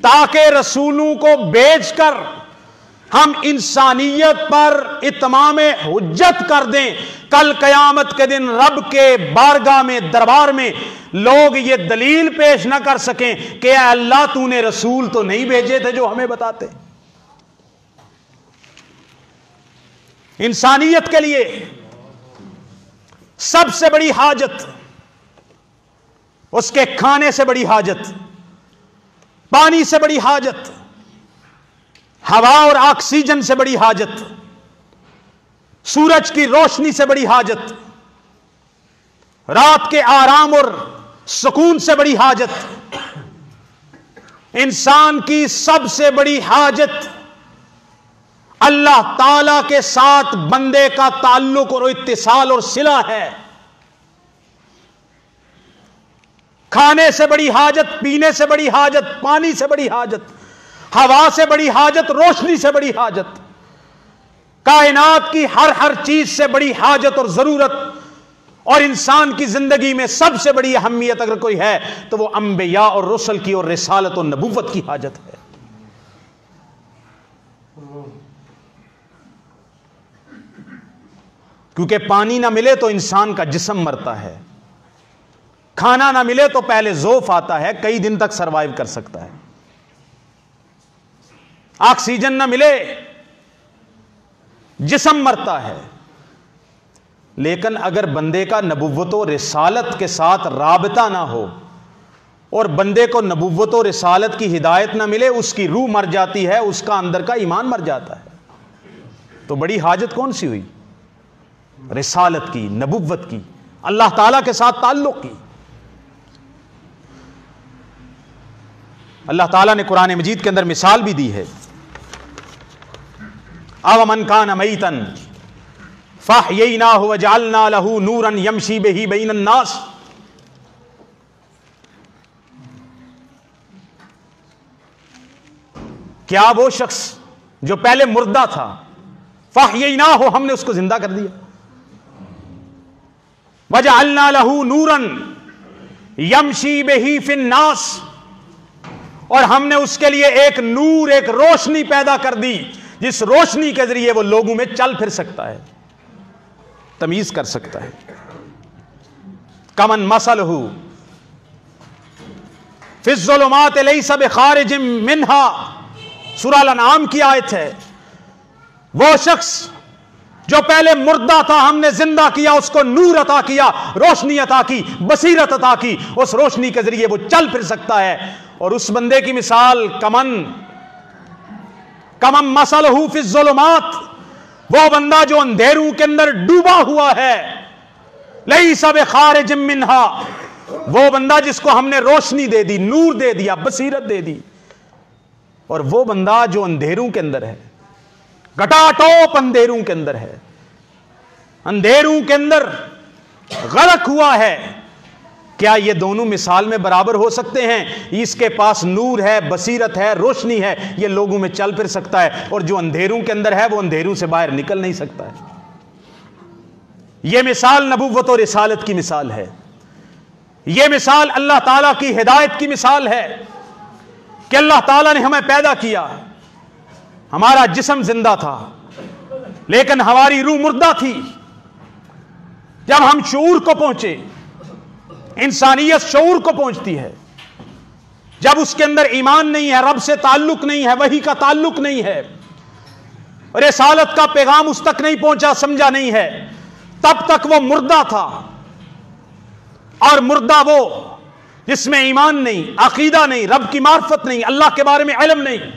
تاکہ رسولوں کو بھیج کر ہم انسانیت پر اتمام حجت کر دیں، کل قیامت کے دن رب کے بارگاہ میں، دربار میں لوگ یہ دلیل پیش نہ کر سکیں کہ اے اللہ تو نے رسول تو نہیں بھیجے تھے جو ہمیں بتاتے۔ انسانیت کے لیے سب سے بڑی حاجت، اس کے کھانے سے بڑی حاجت، پانی سے بڑی حاجت، ہوا اور آکسیجن سے بڑی حاجت، سورج کی روشنی سے بڑی حاجت، رات کے آرام اور سکون سے بڑی حاجت، انسان کی سب سے بڑی حاجت اللہ تعالی کے ساتھ بندے کا تعلق اور اتصال اور صلہ ہے۔ کھانے سے بڑی حاجت، پینے سے بڑی حاجت، پانی سے بڑی حاجت، ہوا سے بڑی حاجت، روشنی سے بڑی حاجت، کائنات کی ہر چیز سے بڑی حاجت اور ضرورت، اور انسان کی زندگی میں سب سے بڑی اہمیت اگر کوئی ہے تو وہ انبیاء اور رسل کی اور رسالت اور نبوت کی حاجت ہے۔ کیونکہ پانی نہ ملے تو انسان کا جسم مرتا ہے، کھانا نہ ملے تو پہلے ذوف آتا ہے، کئی دن تک سروائیو کر سکتا ہے، آکسیجن نہ ملے جسم مرتا ہے۔ لیکن اگر بندے کا نبوت و رسالت کے ساتھ رابطہ نہ ہو اور بندے کو نبوت و رسالت کی ہدایت نہ ملے، اس کی روح مر جاتی ہے، اس کا اندر کا ایمان مر جاتا ہے۔ تو بڑی حاجت کون سی ہوئی؟ رسالت کی، نبوت کی، اللہ تعالیٰ کے ساتھ تعلق کی۔ اللہ تعالیٰ نے قرآن مجید کے اندر مثال بھی دی ہے، او من کان میتا فاحییناہ وجعلنا لہ نورا یمشی بہ بین الناس۔ کیا وہ شخص جو پہلے مردہ تھا، فاحییناہ، ہم نے اس کو زندہ کر دیا، وجعلنا لہ نورا یمشی بہ فی الناس، اور ہم نے اس کے لیے ایک نور، ایک روشنی پیدا کر دی جس روشنی کے ذریعے وہ لوگوں میں چل پھر سکتا ہے، تمیز کر سکتا ہے۔ کمن مثلہ فی الظلمات لیس بخارج منہا، سورہ الانعام کی آیت ہے۔ وہ شخص جو پہلے مردہ تھا ہم نے زندہ کیا، اس کو نور عطا کیا، روشنی عطا کی، بصیرت عطا کی، اس روشنی کے ذریعے وہ چل پھر سکتا ہے۔ اور اس بندے کی مثال کمن مثلہ فی الظلمات، وہ بندہ جو اندھیروں کے اندر ڈوبا ہوا ہے، لیس بخارج منہا، وہ بندہ جس کو ہم نے روشنی دے دی، نور دے دیا، بصیرت دے دی، اور وہ بندہ جو اندھیروں کے اندر ہے، گٹا ٹوپ اندھیروں کے اندر ہے، اندھیروں کے اندر غرق ہوا ہے۔ کیا یہ دونوں مثال میں برابر ہو سکتے ہیں؟ اس کے پاس نور ہے، بصیرت ہے، روشنی ہے، یہ لوگوں میں چل پھر سکتا ہے، اور جو اندھیروں کے اندر ہے وہ اندھیروں سے باہر نکل نہیں سکتا ہے۔ یہ مثال نبوت اور رسالت کی مثال ہے، یہ مثال اللہ تعالیٰ کی ہدایت کی مثال ہے کہ اللہ تعالیٰ نے ہمیں پیدا کیا، ہمارا جسم زندہ تھا لیکن ہماری روح مردہ تھی۔ جب ہم شعور کو پہنچے، انسانیت شعور کو پہنچتی ہے، جب اس کے اندر ایمان نہیں ہے، رب سے تعلق نہیں ہے، وحی کا تعلق نہیں ہے، رسالت کا پیغام اس تک نہیں پہنچا، سمجھا نہیں ہے، تب تک وہ مردہ تھا۔ اور مردہ وہ جس میں ایمان نہیں، عقیدہ نہیں، رب کی معرفت نہیں، اللہ کے بارے میں علم نہیں،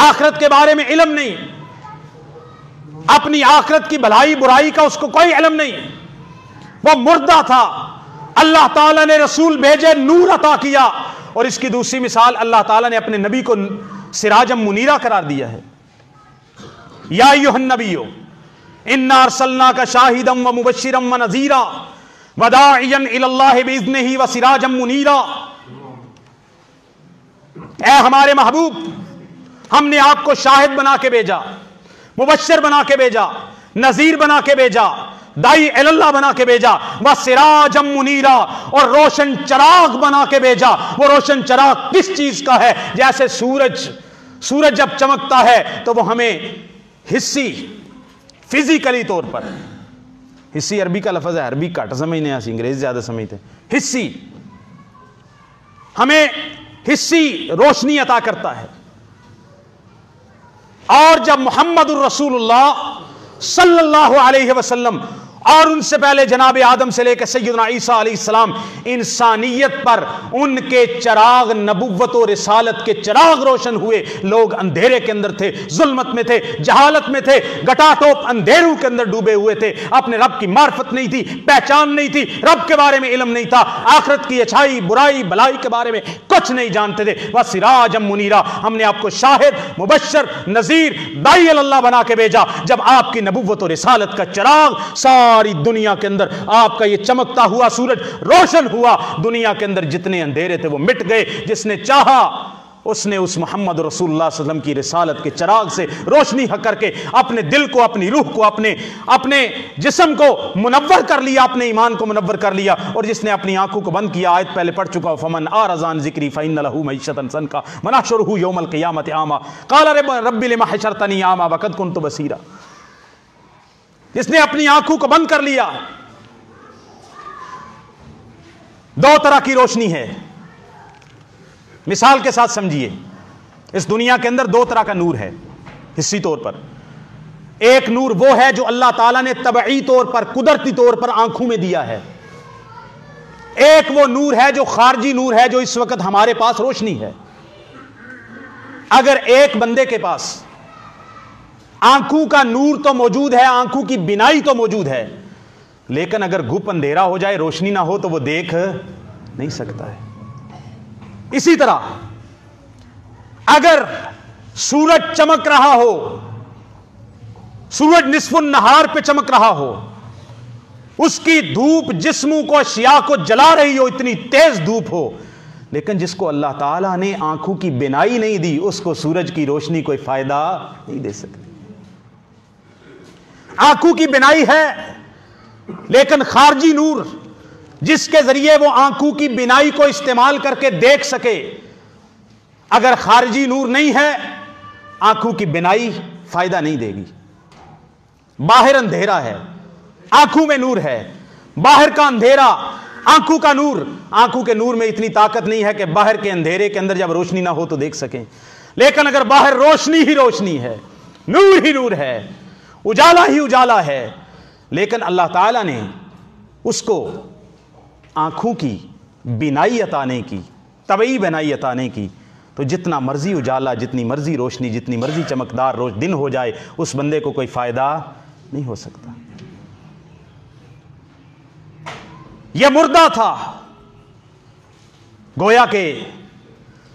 آخرت کے بارے میں علم نہیں، اپنی آخرت کی بھلائی برائی کا اس کو کوئی علم نہیں، وہ مردہ تھا۔ اللہ تعالیٰ نے رسول بھیجے، نور عطا کیا، اور اس کی دوسری مثال اللہ تعالیٰ نے اپنے نبی کو سراجا منیرا قرار دیا ہے۔ یا ایھا النبی انا ارسلناک شاہدا ومبشرا ونذیرا وداعیا الی اللہ باذنہ وسراجا منیرا۔ اے ہمارے محبوب، ہم نے آپ کو شاہد بنا کے بھیجا، مبشر بنا کے بھیجا، نذیر بنا کے بھیجا، دائی اللہ بنا کے بھیجا، وسراجا منیرا، اور روشن چراغ بنا کے بھیجا۔ وہ روشن چراغ کس چیز کا ہے؟ جیسے سورج جب چمکتا ہے تو وہ ہمیں حصی فزیکلی طور پر، حصی عربی کا لفظ ہے، عربی کٹ سمجھنے آسی، انگریز زیادہ سمجھتے ہیں، حصی ہمیں حصی روشنی عطا کرتا ہے. اور جب محمد الرسول اللہ صلی اللہ علیہ وسلم اور ان سے پہلے جناب آدم سے لے کے سیدنا عیسیٰ علیہ السلام انسانیت پر ان کے چراغ نبوت و رسالت کے چراغ روشن ہوئے، لوگ اندھیرے کے اندر تھے، ظلمت میں تھے، جہالت میں تھے، گٹا ٹوپ اندھیروں کے اندر ڈوبے ہوئے تھے، اپنے رب کی معرفت نہیں تھی، پہچان نہیں تھی، رب کے بارے میں علم نہیں تھا، آخرت کی اچھائی برائی بلائی کے بارے میں کچھ نہیں جانتے تھے. وَسِرَاجًا مُنِيرًا، ہم نے آپ کو شاہد مبشر نذیر داعی اللہ بنا کے بھیجا. جب آپ کی نبوت و رسالت کا چراغ ساری دنیا کے اندر آپ کا یہ چمکتا ہوا سورج روشن ہوا، دنیا کے اندر جتنے اندھیرے تھے وہ مٹ گئے. جس نے چاہا اس نے اس محمد رسول اللہ صلی اللہ علیہ وسلم کی رسالت کے چراغ سے روشنی کر کے اپنے دل کو، اپنی روح کو، اپنے جسم کو منور کر لیا، اپنے ایمان کو منور کر لیا. اور جس نے اپنی آنکھوں کو بند کیا، آیت پہلے پڑھ چکا، فمن اعرض عن ذکری فإن له معیشۃ ضنکا ونحشرہ یوم القیامۃ اعما قال رب لم حشرتنی اعما وقد كنت بصیرا. جس نے اپنی آنکھوں کو بند کر لیا. دو طرح کی روشنی ہے، مثال کے ساتھ سمجھیے. اس دنیا کے اندر دو طرح کا نور ہے حصی طور پر. ایک نور وہ ہے جو اللہ تعالیٰ نے طبعی طور پر، قدرتی طور پر آنکھوں میں دیا ہے. ایک وہ نور ہے جو خارجی نور ہے، جو اس وقت ہمارے پاس روشنی ہے. اگر ایک بندے کے پاس آنکھوں کا نور تو موجود ہے، آنکھوں کی بینائی تو موجود ہے، لیکن اگر گھپ اندھیرا ہو جائے، روشنی نہ ہو، تو وہ دیکھ نہیں سکتا ہے. اسی طرح اگر سورج چمک رہا ہو، سورج نصف النہار پہ چمک رہا ہو، اس کی دھوپ جسموں کو، اشیاء کو جلا رہی ہو، اتنی تیز دھوپ ہو، لیکن جس کو اللہ تعالیٰ نے آنکھوں کی بینائی نہیں دی، اس کو سورج کی روشنی کوئی فائدہ نہیں دے سکتی. آنکھوں کی بینائی ہے لیکن خارجی نور جس کے ذریعے وہ آنکھوں کی بینائی کو استعمال کر کے دیکھ سکے، اگر خارجی نور نہیں ہے، آنکھوں کی بینائی فائدہ نہیں دے گی. باہر اندھیرا ہے، آنکھوں میں نور ہے. باہر کا اندھیرا، آنکھوں کا نور. آنکھوں کے نور میں اتنی طاقت نہیں ہے کہ باہر کے اندھیرے کے اندر جب روشنی نہ ہو تو دیکھ سکیں. لیکن اگر باہر روشنی ہی روشنی ہے، نور ہی نور ہے، اجالا ہی اجالا ہے، لیکن اللہ تعالیٰ نے اس کو آنکھوں کی بینائی عطا نہیں کی، طبعی بینائی عطا نہیں کی، تو جتنا مرضی اجالا، جتنی مرضی روشنی، جتنی مرضی چمکدار دن ہو جائے، اس بندے کو کوئی فائدہ نہیں ہو سکتا. یہ مردہ تھا. گویا کہ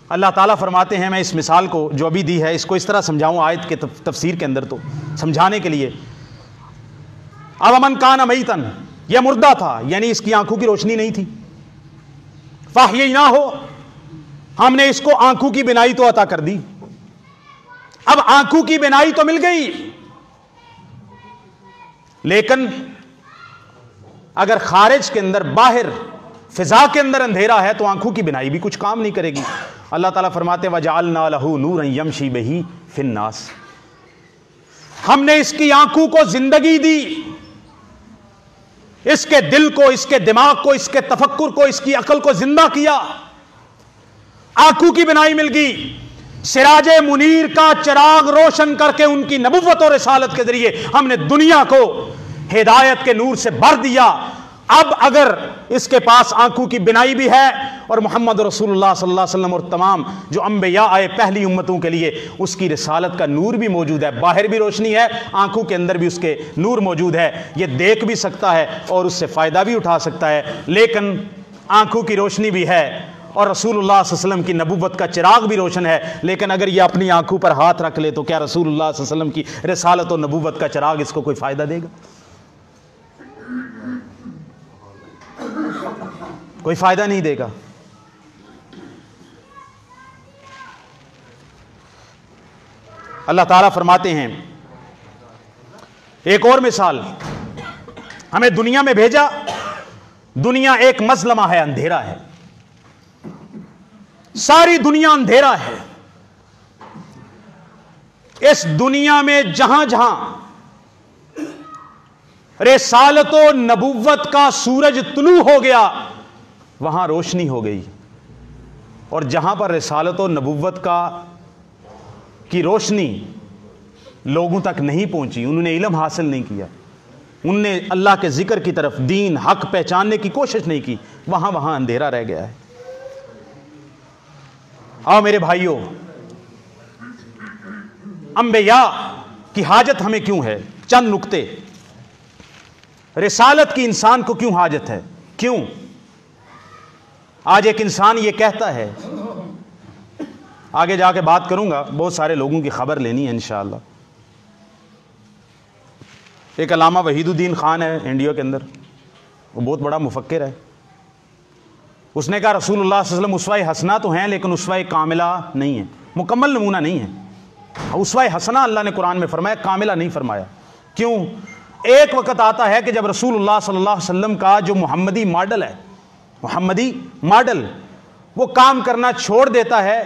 اللہ تعالیٰ فرماتے ہیں، میں اس مثال کو جو ابھی دی ہے اس کو اس طرح سمجھاؤں آیت کے تفسیر کے اندر، تو سمجھانے کے لیے، اومن کان میتن، یہ مردہ تھا، یعنی اس کی آنکھوں کی روشنی نہیں تھی. فاحییناہ، ہم نے اس کو آنکھوں کی بینائی تو عطا کر دی. اب آنکھوں کی بینائی تو مل گئی، لیکن اگر خارج کے اندر، باہر فضا کے اندر اندھیرا ہے تو آنکھوں کی بینائی بھی کچھ کام نہیں کرے گی. اللہ تعالیٰ فرماتے وَجَعَلْنَا لَهُ نُورًا يَمْشِي بِهِ فِي النَّاسِ، ہم نے اس کی آنکھوں کو زندگی دی، اس کے دل کو، اس کے دماغ کو، اس کے تفکر کو، اس کی عقل کو زندہ کیا. آنکھوں کی بینائی مل گئی. سراج منیر کا چراغ روشن کر کے ان کی نبوت اور رسالت کے ذریعے ہم نے دنیا کو ہدایت کے نور سے بھر دیا. اب اگر اس کے پاس آنکھوں کی بینائی بھی ہے اور محمد رسول اللہ صلی اللہ علیہ وسلم اور تمام جو انبیاء آئے پہلی امتوں کے لیے، اس کی رسالت کا نور بھی موجود ہے، باہر بھی روشنی ہے، آنکھوں کے اندر بھی اس کے نور موجود ہے، یہ دیکھ بھی سکتا ہے اور اس سے فائدہ بھی اٹھا سکتا ہے. لیکن آنکھوں کی روشنی بھی ہے اور رسول اللہ صلی اللہ علیہ وسلم کی نبوت کا چراغ بھی روشن ہے، لیکن اگر یہ اپنی آنکھوں پر ہاتھ رکھ لے تو کیا رسول اللہ صلی اللہ علیہ وسلم کی رسالت اور نبوت کا چراغ اس کو کوئی فائدہ دے گا؟ کوئی فائدہ نہیں دے گا. اللہ تعالیٰ فرماتے ہیں ایک اور مثال، ہمیں دنیا میں بھیجا، دنیا ایک مظلمہ ہے، اندھیرا ہے، ساری دنیا اندھیرا ہے. اس دنیا میں جہاں جہاں رسالت و نبوت کا سورج طلوع ہو گیا وہاں روشنی ہو گئی، اور جہاں پر رسالت و نبوت کی روشنی لوگوں تک نہیں پہنچی، انہوں نے علم حاصل نہیں کیا، انہوں نے اللہ کے ذکر کی طرف، دین حق پہچاننے کی کوشش نہیں کی، وہاں اندھیرا رہ گیا ہے۔ آؤ میرے بھائیوں، انبیاء کی حاجت ہمیں کیوں ہے؟ چند نکتے۔ رسالت کی انسان کو کیوں حاجت ہے؟ کیوں؟ آج ایک انسان یہ کہتا ہے، آگے جا کے بات کروں گا، بہت سارے لوگوں کی خبر لینی ہے انشاءاللہ۔ ایک علامہ وحید الدین خان ہے انڈیا کے اندر، وہ بہت بڑا مفکر ہے، اس نے کہا رسول اللہ صلی اللہ علیہ وسلم اسوہ حسنہ تو ہیں لیکن اسوہ کاملہ نہیں ہے، مکمل نمونہ نہیں ہے۔ اسوہ حسنہ اللہ نے قرآن میں فرمایا، کاملہ نہیں فرمایا۔ کیوں؟ ایک وقت آتا ہے کہ جب رسول اللہ صلی اللہ علیہ وسلم کا جو محمدی ماڈل ہے، محمدی ماڈل، وہ کام کرنا چھوڑ دیتا ہے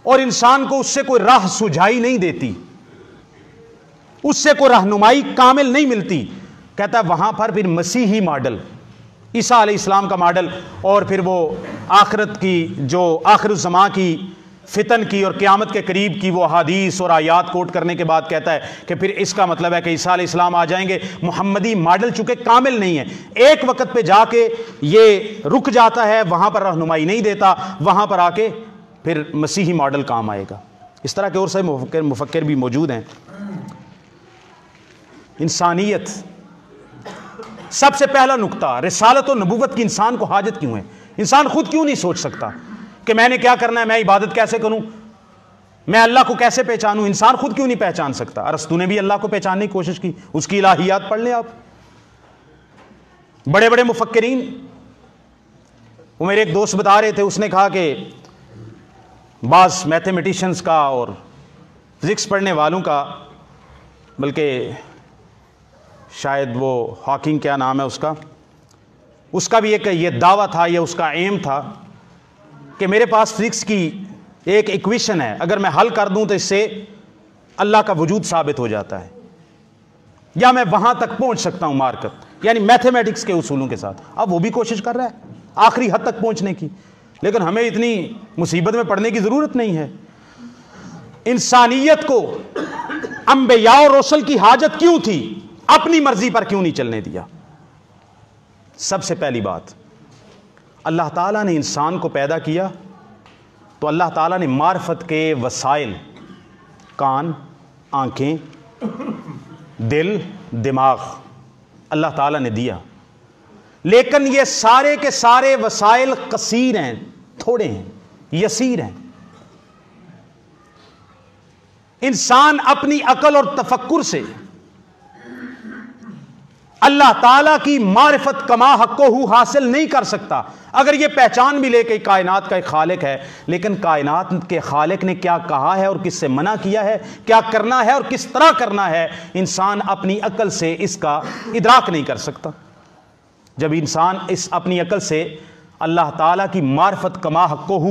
اور انسان کو اس سے کوئی راہ سجھائی نہیں دیتی، اس سے کوئی رہنمائی کامل نہیں ملتی۔ کہتا ہے وہاں پر پھر مسیحی ماڈل، عیسیٰ علیہ السلام کا ماڈل، اور پھر وہ آخرت کی، جو آخر الزمان کی، فتن کی اور قیامت کے قریب کی وہ احادیث اور آیات کوٹ کرنے کے بعد کہتا ہے کہ پھر اس کا مطلب ہے کہ عیسیٰ علیہ السلام آ جائیں گے۔ محمدی ماڈل چونکہ کامل نہیں ہے، ایک وقت پہ جا کے یہ رک جاتا ہے، وہاں پر رہنمائی نہیں دیتا، وہاں پر آ کے پھر مسیحی ماڈل کام آئے گا۔ اس طرح کے اور سے مفکر بھی موجود ہیں۔ انسانیت، سب سے پہلا نقطہ، رسالت و نبوت کی انسان کو حاجت کیوں ہے؟ انسان خود کیوں نہیں سوچ سکتا کہ میں نے کیا کرنا ہے، میں عبادت کیسے کروں، میں اللہ کو کیسے پہچانوں؟ انسان خود کیوں نہیں پہچان سکتا؟ ارسطو نے بھی اللہ کو پہچاننے کی کوشش کی، اس کی الہیات پڑھ لیں آپ۔ بڑے بڑے مفکرین، وہ میرے ایک دوست بتا رہے تھے، اس نے کہا کہ بعض میتھمیٹیشنز کا اور فزکس پڑھنے والوں کا، بلکہ شاید وہ ہاکنگ کیا نام ہے اس کا بھی ایک یہ دعویٰ تھا، یہ اس کا ایم تھا کہ میرے پاس فزکس کی ایک ایکویشن ہے، اگر میں حل کر دوں تو اس سے اللہ کا وجود ثابت ہو جاتا ہے، یا میں وہاں تک پہنچ سکتا ہوں مارکت، یعنی میتھمیٹکس کے اصولوں کے ساتھ۔ اب وہ بھی کوشش کر رہا ہے آخری حد تک پہنچنے کی، لیکن ہمیں اتنی مصیبت میں پڑنے کی ضرورت نہیں ہے۔ انسانیت کو انبیاء اور رسل کی حاجت کیوں تھی؟ اپنی مرضی پر کیوں نہیں چلنے دیا؟ سب سے پہلی بات، اللہ تعالیٰ نے انسان کو پیدا کیا تو اللہ تعالیٰ نے معرفت کے وسائل، کان، آنکھیں، دل، دماغ اللہ تعالیٰ نے دیا، لیکن یہ سارے کے سارے وسائل قصیر ہیں، تھوڑے ہیں، یسیر ہیں۔ انسان اپنی عقل اور تفکر سے اللہ تعالیٰ کی معرفت کما حقہ حاصل نہیں کر سکتا۔ اگر یہ پہچان بھی لے کہ کائنات کا ایک خالق ہے، لیکن کائنات کے خالق نے کیا کہا ہے اور کس سے منع کیا ہے، کیا کرنا ہے اور کس طرح کرنا ہے، انسان اپنی عقل سے اس کا ادراک نہیں کر سکتا۔ جب انسان اس اپنی عقل سے اللہ تعالیٰ کی معرفت کما حقہ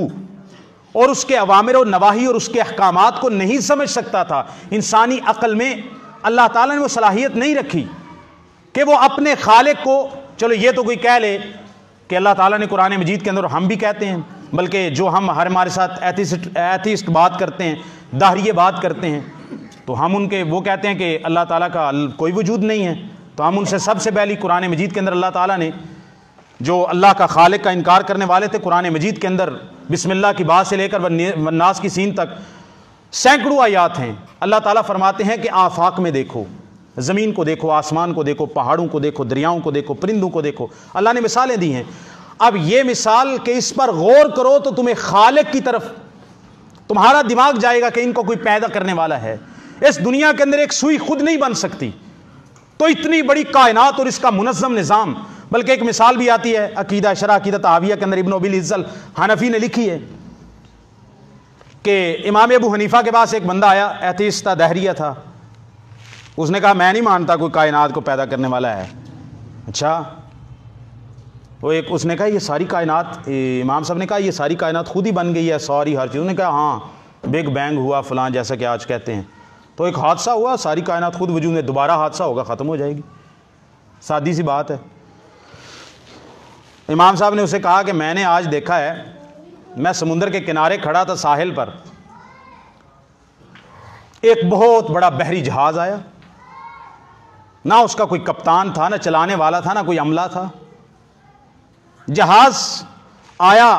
اور اس کے اوامر و نواہی اور اس کے احکامات کو نہیں سمجھ سکتا تھا، انسانی عقل میں اللہ تعالیٰ نے وہ صلاحیت نہیں رکھی کہ وہ اپنے خالق کو، چلو یہ تو کوئی کہہ لے کہ اللہ تعالیٰ نے قرآن مجید کے اندر، ہم بھی کہتے ہیں، بلکہ جو ہمارے ساتھ ایتھیسٹ بات کرتے ہیں، داہریے بات کرتے ہیں، تو ہم ان کے وہ کہتے ہیں کہ اللہ تعالیٰ کا کوئی وجود نہیں ہے، تو ہم ان سے سب سے پہلی قرآن مجید کے اندر اللہ تعالیٰ نے جو اللہ کا خالق کا انکار کرنے والے تھے، قرآن مجید کے اندر بسم اللہ کی بات سے لے کر والناس کی سین تک سینکڑوں آیات ہیں۔ اللہ تعالیٰ فرماتے ہیں کہ آفاق میں دیکھو، زمین کو دیکھو، آسمان کو دیکھو، پہاڑوں کو دیکھو، دریاؤں کو دیکھو، پرندوں کو دیکھو، اللہ نے مثالیں دی ہیں۔ اب یہ مثال کہ اس پر غور کرو تو تمہیں خالق کی طرف تمہارا دماغ جائے گا کہ ان کو کوئی پیدا کرنے والا ہے۔ اس دنیا کے اندر ایک سوئی خود نہیں بن سکتی، تو اتنی بڑی کائنات اور اس کا منظم نظام۔ بلکہ ایک مثال بھی آتی ہے عقیدہ شرح عقیدہ طحاویہ کے اندر، ابن ابی العز الحنفی نے لکھی ہے کہ امام ابو حنیفہ کے پاس ایک بندہ آیا، ایتھیسٹ تھا، دہریہ تھا، اس نے کہا میں نہیں مانتا کوئی کائنات کو پیدا کرنے والا ہے۔ اچھا، اس نے کہا یہ ساری کائنات، امام صاحب نے کہا یہ ساری کائنات خود ہی بن گئی ہے، ساری ہر چیز؟ انہوں نے کہا ہاں بگ بینگ ہوا فلاں جیسا کہ آج کہتے ہیں، تو ایک حادثہ ہوا، ساری کائنات خود وجود میں، دوبارہ حادثہ ہوگا، ختم ہو جائے گی، سادی سی بات ہے۔ امام صاحب نے اسے کہا کہ میں نے آج دیکھا ہے، میں سمندر کے کنارے کھڑا تھا ساحل پر، ایک بہت بڑا بحری جہاز آیا، نہ اس کا کوئی کپتان تھا، نہ چلانے والا تھا، نہ کوئی عملہ تھا۔ جہاز آیا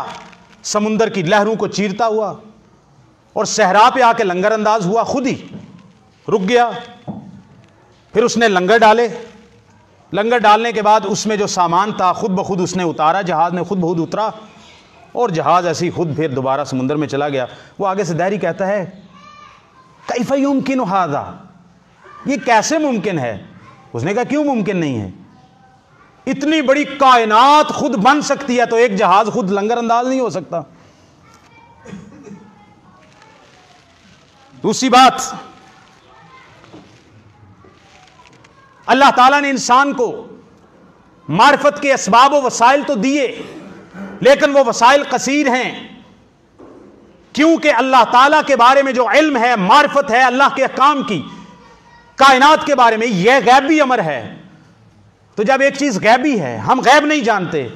سمندر کی لہروں کو چیرتا ہوا اور صحرا پہ آ کے لنگر انداز ہوا، خود ہی رک گیا۔ پھر اس نے لنگر ڈالے، لنگر ڈالنے کے بعد اس میں جو سامان تھا خود بخود اس نے اتارا، جہاز نے خود بخود اترا، اور جہاز ایسے ہی خود پھر دوبارہ سمندر میں چلا گیا۔ وہ آگے سے دہری کہتا ہے کیف یمکن ھذا، یہ کیسے ممکن ہے؟ اس نے کہا کیوں ممکن نہیں ہے؟ اتنی بڑی کائنات خود بن سکتی ہے تو ایک جہاز خود لنگر انداز نہیں ہو سکتا؟ دوسری بات، اللہ تعالیٰ نے انسان کو معرفت کے اسباب و وسائل تو دیے، لیکن وہ وسائل قصیر ہیں، کیونکہ اللہ تعالیٰ کے بارے میں جو علم ہے، معرفت ہے اللہ کے احکام کی، کائنات کے بارے میں، یہ غیبی امر ہے۔ تو جب ایک چیز غیبی ہے، ہم غیب نہیں جانتے،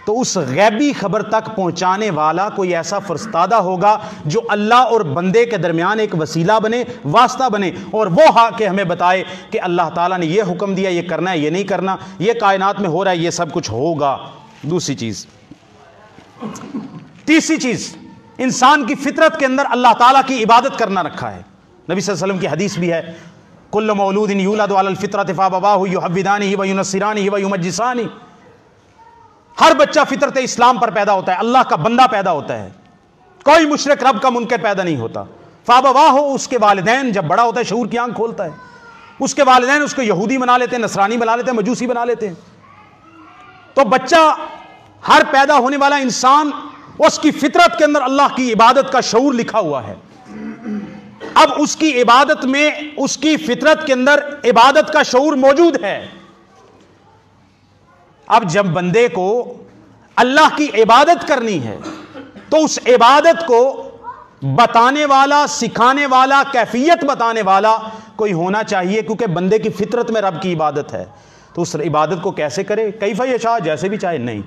تو اس غیبی خبر تک پہنچانے والا کوئی ایسا فرستادہ ہوگا جو اللہ اور بندے کے درمیان ایک وسیلہ بنے، واسطہ بنے، اور وہ کہ ہمیں بتائے کہ اللہ تعالیٰ نے یہ حکم دیا، یہ کرنا ہے، یہ نہیں کرنا، یہ کائنات میں ہو رہا ہے، یہ سب کچھ ہوگا۔ دوسری چیز۔ تیسری چیز، انسان کی فطرت کے اندر اللہ تعالیٰ کی عبادت کرنا رکھا ہے۔ نبی صلی اللہ علیہ وسلم کی حدیث بھی ہے، کل مولود یولد علی الفطرۃ فابواہ یحودانہ وینصرانہ ویمجسانہ، ہر بچہ فطرت اسلام پر پیدا ہوتا ہے، اللہ کا بندہ پیدا ہوتا ہے، کوئی مشرک رب کا منکر پیدا نہیں ہوتا۔ فابواہ، اس کے والدین، جب بڑا ہوتا ہے شعور کی آنکھ کھولتا ہے، اس کے والدین اس کو یہودی بنا لیتے ہیں، نصرانی بنا لیتے ہیں، مجوسی بنا لیتے ہیں۔ تو بچہ، ہر پیدا ہونے والا انسان، اس کی فطرت کے اندر اللہ کی عبادت کا شعور لکھا ہوا ہے۔ اب اس کی عبادت میں، اس کی فطرت کے اندر عبادت کا شعور موجود ہے۔ اب جب بندے کو اللہ کی عبادت کرنی ہے تو اس عبادت کو بتانے والا، سکھانے والا، کیفیت بتانے والا کوئی ہونا چاہیے، کیونکہ بندے کی فطرت میں رب کی عبادت ہے۔ تو اس عبادت کو کیسے کرے؟ کیف یشاء، جیسے بھی چاہے؟ نہیں،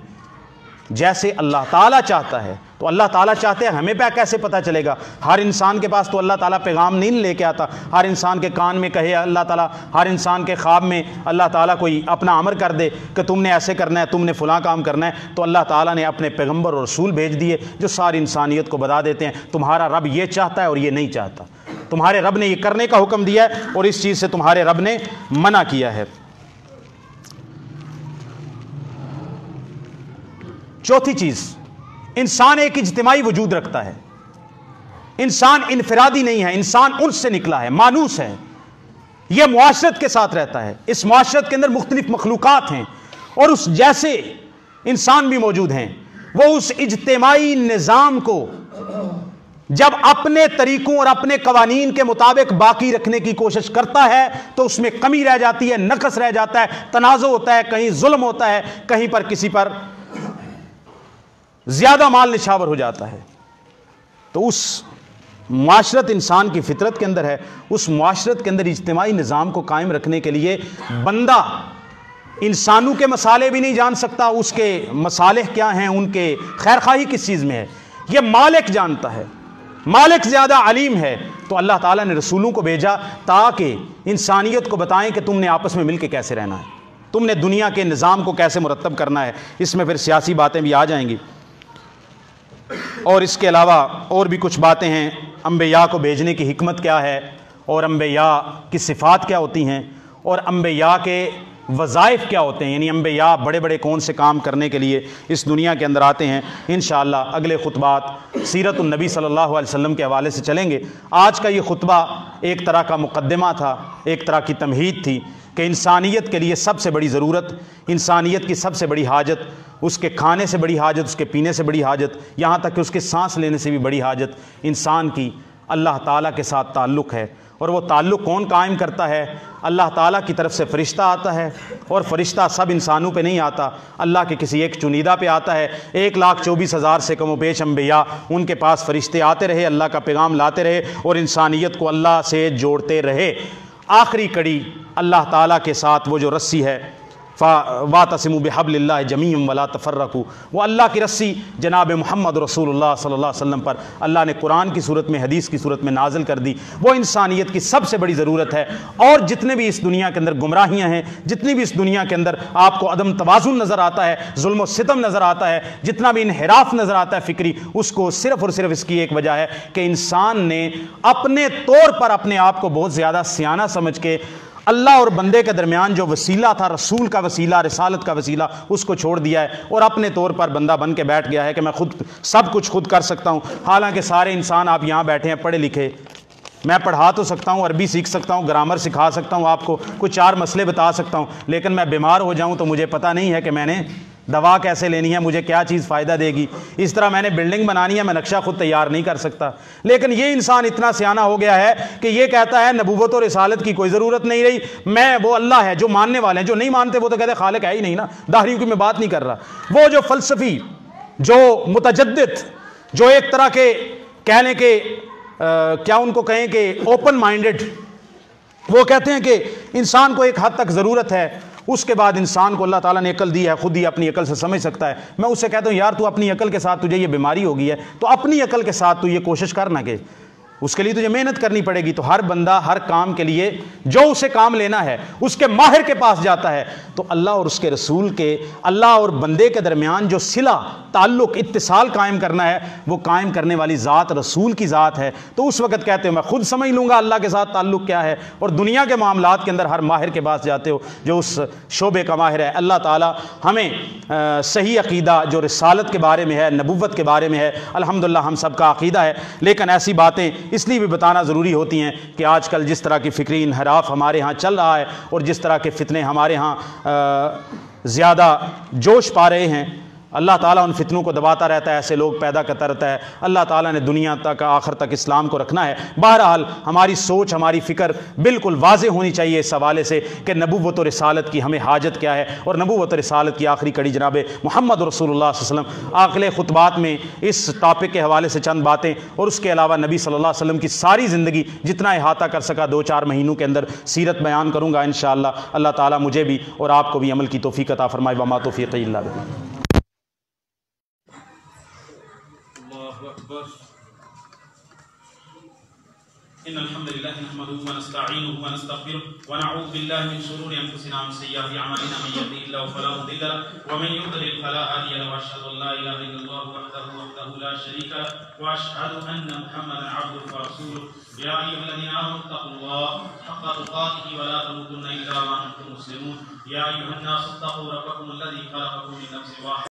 جیسے اللہ تعالیٰ چاہتا ہے۔ تو اللہ تعالیٰ چاہتے ہیں، ہمیں کیسے پتہ چلے گا؟ ہر انسان کے پاس تو اللہ تعالیٰ پیغام نہیں لے کے آتا، ہر انسان کے کان میں کہے اللہ تعالیٰ، ہر انسان کے خواب میں اللہ تعالیٰ کوئی اپنا امر کر دے کہ تم نے ایسے کرنا ہے، تم نے فلاں کام کرنا ہے۔ تو اللہ تعالیٰ نے اپنے پیغمبر اور رسول بھیج دیے جو ساری انسانیت کو بتا دیتے ہیں تمہارا رب یہ چاہتا ہے اور یہ نہیں چاہتا، تمہارے رب نے یہ کرنے کا حکم دیا ہے اور اس چیز سے تمہارے رب نے منع کیا ہے۔ چوتھی چیز، انسان ایک اجتماعی وجود رکھتا ہے، انسان انفرادی نہیں ہے، انسان انس سے نکلا ہے، مانوس ہے، یہ معاشرت کے ساتھ رہتا ہے، اس معاشرت کے اندر مختلف مخلوقات ہیں اور اس جیسے انسان بھی موجود ہیں۔ وہ اس اجتماعی نظام کو جب اپنے طریقوں اور اپنے قوانین کے مطابق باقی رکھنے کی کوشش کرتا ہے تو اس میں کمی رہ جاتی ہے، نقص رہ جاتا ہے، تنازع ہوتا ہے، کہیں ظلم ہوتا ہے، کہیں پر کسی پر زیادہ مال نچھاور ہو جاتا ہے۔ تو اس معاشرت انسان کی فطرت کے اندر ہے، اس معاشرت کے اندر اجتماعی نظام کو قائم رکھنے کے لیے بندہ انسانوں کے مصالح بھی نہیں جان سکتا، اس کے مصالح کیا ہیں، ان کے خیر خواہی کس چیز میں ہے، یہ مالک جانتا ہے، مالک زیادہ علیم ہے۔ تو اللہ تعالیٰ نے رسولوں کو بھیجا تاکہ انسانیت کو بتائیں کہ تم نے آپس میں مل کے کیسے رہنا ہے، تم نے دنیا کے نظام کو کیسے مرتب کرنا ہے۔ اس میں پھر سیاسی باتیں بھی آ جائیں گی، اور اس کے علاوہ اور بھی کچھ باتیں ہیں، انبیاء کو بھیجنے کی حکمت کیا ہے، اور انبیاء کی صفات کیا ہوتی ہیں، اور انبیاء کے وظائف کیا ہوتے ہیں، یعنی انبیاء بڑے بڑے کون سے کام کرنے کے لیے اس دنیا کے اندر آتے ہیں۔ انشاءاللہ اگلے خطبات سیرت النبی صلی اللہ علیہ وسلم کے حوالے سے چلیں گے۔ آج کا یہ خطبہ ایک طرح کا مقدمہ تھا، ایک طرح کی تمہید تھی کہ انسانیت کے لیے سب سے بڑی ضرورت، انسانیت کی سب سے بڑی حاجت، اس کے کھانے سے بڑی حاجت، اس کے پینے سے بڑی حاجت، یہاں تک کہ اس کے سانس لینے سے بھی بڑی حاجت انسان کی اللہ تعالیٰ کے ساتھ تعلق ہے، اور وہ تعلق کون قائم کرتا ہے؟ اللہ تعالیٰ کی طرف سے فرشتہ آتا ہے، اور فرشتہ سب انسانوں پہ نہیں آتا، اللہ کے کسی ایک چنیدہ پہ آتا ہے۔ 1,24,000 سے کم و بیش انبیاء، ان کے پاس فرشتے آتے رہے، اللہ کا پیغام لاتے رہے اور انسانیت کو اللہ سے جوڑتے رہے۔ آخری کڑی اللہ تعالیٰ کے ساتھ وہ جو رسی ہے، وَاعْتَصِمُوا بِحَبْلِ اللَّهِ جَمِيعًا وَلَا تَفَرَّقُوا، وہ اللہ کی رسی جناب محمد رسول اللہ صلی اللہ علیہ وسلم پر اللہ نے قرآن کی صورت میں، حدیث کی صورت میں نازل کر دی۔ وہ انسانیت کی سب سے بڑی ضرورت ہے، اور جتنے بھی اس دنیا کے اندر گمراہیاں ہیں، جتنی بھی اس دنیا کے اندر آپ کو عدم توازن نظر آتا ہے، ظلم و ستم نظر آتا ہے، جتنا بھی انحراف نظر آتا ہے فکری، اس کو صرف اور صرف اس کی ایک وجہ ہے کہ انسان نے اپنے طور پر اپنے آپ کو بہت زیادہ سیانہ سمجھ کے اللہ اور بندے کے درمیان جو وسیلہ تھا، رسول کا وسیلہ، رسالت کا وسیلہ، اس کو چھوڑ دیا ہے اور اپنے طور پر بندہ بن کے بیٹھ گیا ہے کہ میں خود سب کچھ خود کر سکتا ہوں۔ حالانکہ سارے انسان آپ یہاں بیٹھے ہیں پڑھے لکھے، میں پڑھا تو سکتا ہوں، عربی سیکھ سکتا ہوں، گرامر سکھا سکتا ہوں، آپ کو کچھ 4 مسئلے بتا سکتا ہوں، لیکن میں بیمار ہو جاؤں تو مجھے پتہ نہیں ہے کہ میں نے دوا کیسے لینی ہے، مجھے کیا چیز فائدہ دے گی۔ اس طرح میں نے بلڈنگ بنانی ہے، میں نقشہ خود تیار نہیں کر سکتا۔ لیکن یہ انسان اتنا سیانہ ہو گیا ہے کہ یہ کہتا ہے نبوت اور رسالت کی کوئی ضرورت نہیں رہی، میں وہ اللہ ہے۔ جو ماننے والے ہیں، جو نہیں مانتے وہ تو کہتے ہیں خالق ہے ہی نہیں نا، داہریوں کی میں بات نہیں کر رہا۔ وہ جو فلسفی، جو متجدد، جو ایک طرح کے کہہ لیں کہ کیا ان کو کہیں کہ اوپن مائنڈڈ، وہ کہتے ہیں کہ انسان کو ایک حد تک ضرورت ہے، اس کے بعد انسان کو اللہ تعالیٰ نے عقل دی ہے، خود ہی اپنی عقل سے سمجھ سکتا ہے۔ میں اس سے کہتا ہوں یار تو اپنی عقل کے ساتھ تجھے یہ بیماری ہوگی ہے تو اپنی عقل کے ساتھ تو یہ کوشش کرنا کہ اس کے لیے تجھے محنت کرنی پڑے گی۔ تو ہر بندہ ہر کام کے لیے جو اسے کام لینا ہے اس کے ماہر کے پاس جاتا ہے۔ تو اللہ اور اس کے رسول کے، اللہ اور بندے کے درمیان جو صلہ، تعلق، اتصال قائم کرنا ہے، وہ قائم کرنے والی ذات رسول کی ذات ہے۔ تو اس وقت کہتے ہو میں خود سمجھ لوں گا اللہ کے ساتھ تعلق کیا ہے، اور دنیا کے معاملات کے اندر ہر ماہر کے پاس جاتے ہو جو اس شعبے کا ماہر ہے۔ اللہ تعالیٰ ہمیں صحیح عقیدہ جو رسالت کے بارے میں ہے، نبوت کے بارے میں ہے، الحمدللہ ہم سب کا عقیدہ ہے، لیکن ایسی باتیں اس لیے بھی بتانا ضروری ہوتی ہیں کہ آج کل جس طرح کی فکری انحراف ہمارے ہاں چل رہا ہے اور جس طرح کے فتنے ہمارے ہاں زیادہ جوش پا رہے ہیں، اللہ تعالیٰ ان فتنوں کو دباتا رہتا ہے، ایسے لوگ پیدا کرتا رہتا ہے۔ اللہ تعالیٰ نے دنیا تک، آخر تک اسلام کو رکھنا ہے۔ بہرحال ہماری سوچ، ہماری فکر بالکل واضح ہونی چاہیے اس حوالے سے کہ نبوت و رسالت کی ہمیں حاجت کیا ہے، اور نبوت و رسالت کی آخری کڑی جناب محمد رسول اللہ صلی اللہ علیہ وسلم۔ آخر خطبات میں اس ٹاپک کے حوالے سے چند باتیں، اور اس کے علاوہ نبی صلی اللہ علیہ وسلم کی ساری زندگی جتنا احاطہ کر سکا 2-4 مہینوں کے اندر سیرت بیان کروں گا انشاءاللہ۔ اللہ تعالیٰ مجھے بھی اور آپ کو بھی عمل کی توفیق عطا فرمائے۔ وما توفیقی الا باللہ۔ إن الحمد لله نحمده ونستعينه ونستغفره ونعوذ بالله من شرور أنفسنا ومن سيئات أعمالنا من يهده الله فلا مضل له ومن يضلل فلا هادي له وأشهد أن لا إله إلا الله وحده لا شريك له وأشهد أن محمدا عبده ورسوله يا أيها الذين آمنوا اتقوا الله حق تقاته ولا تموتن إلا وأنتم مسلمون يا أيها الناس اتقوا ربكم الذي خلقكم من نفس واحدة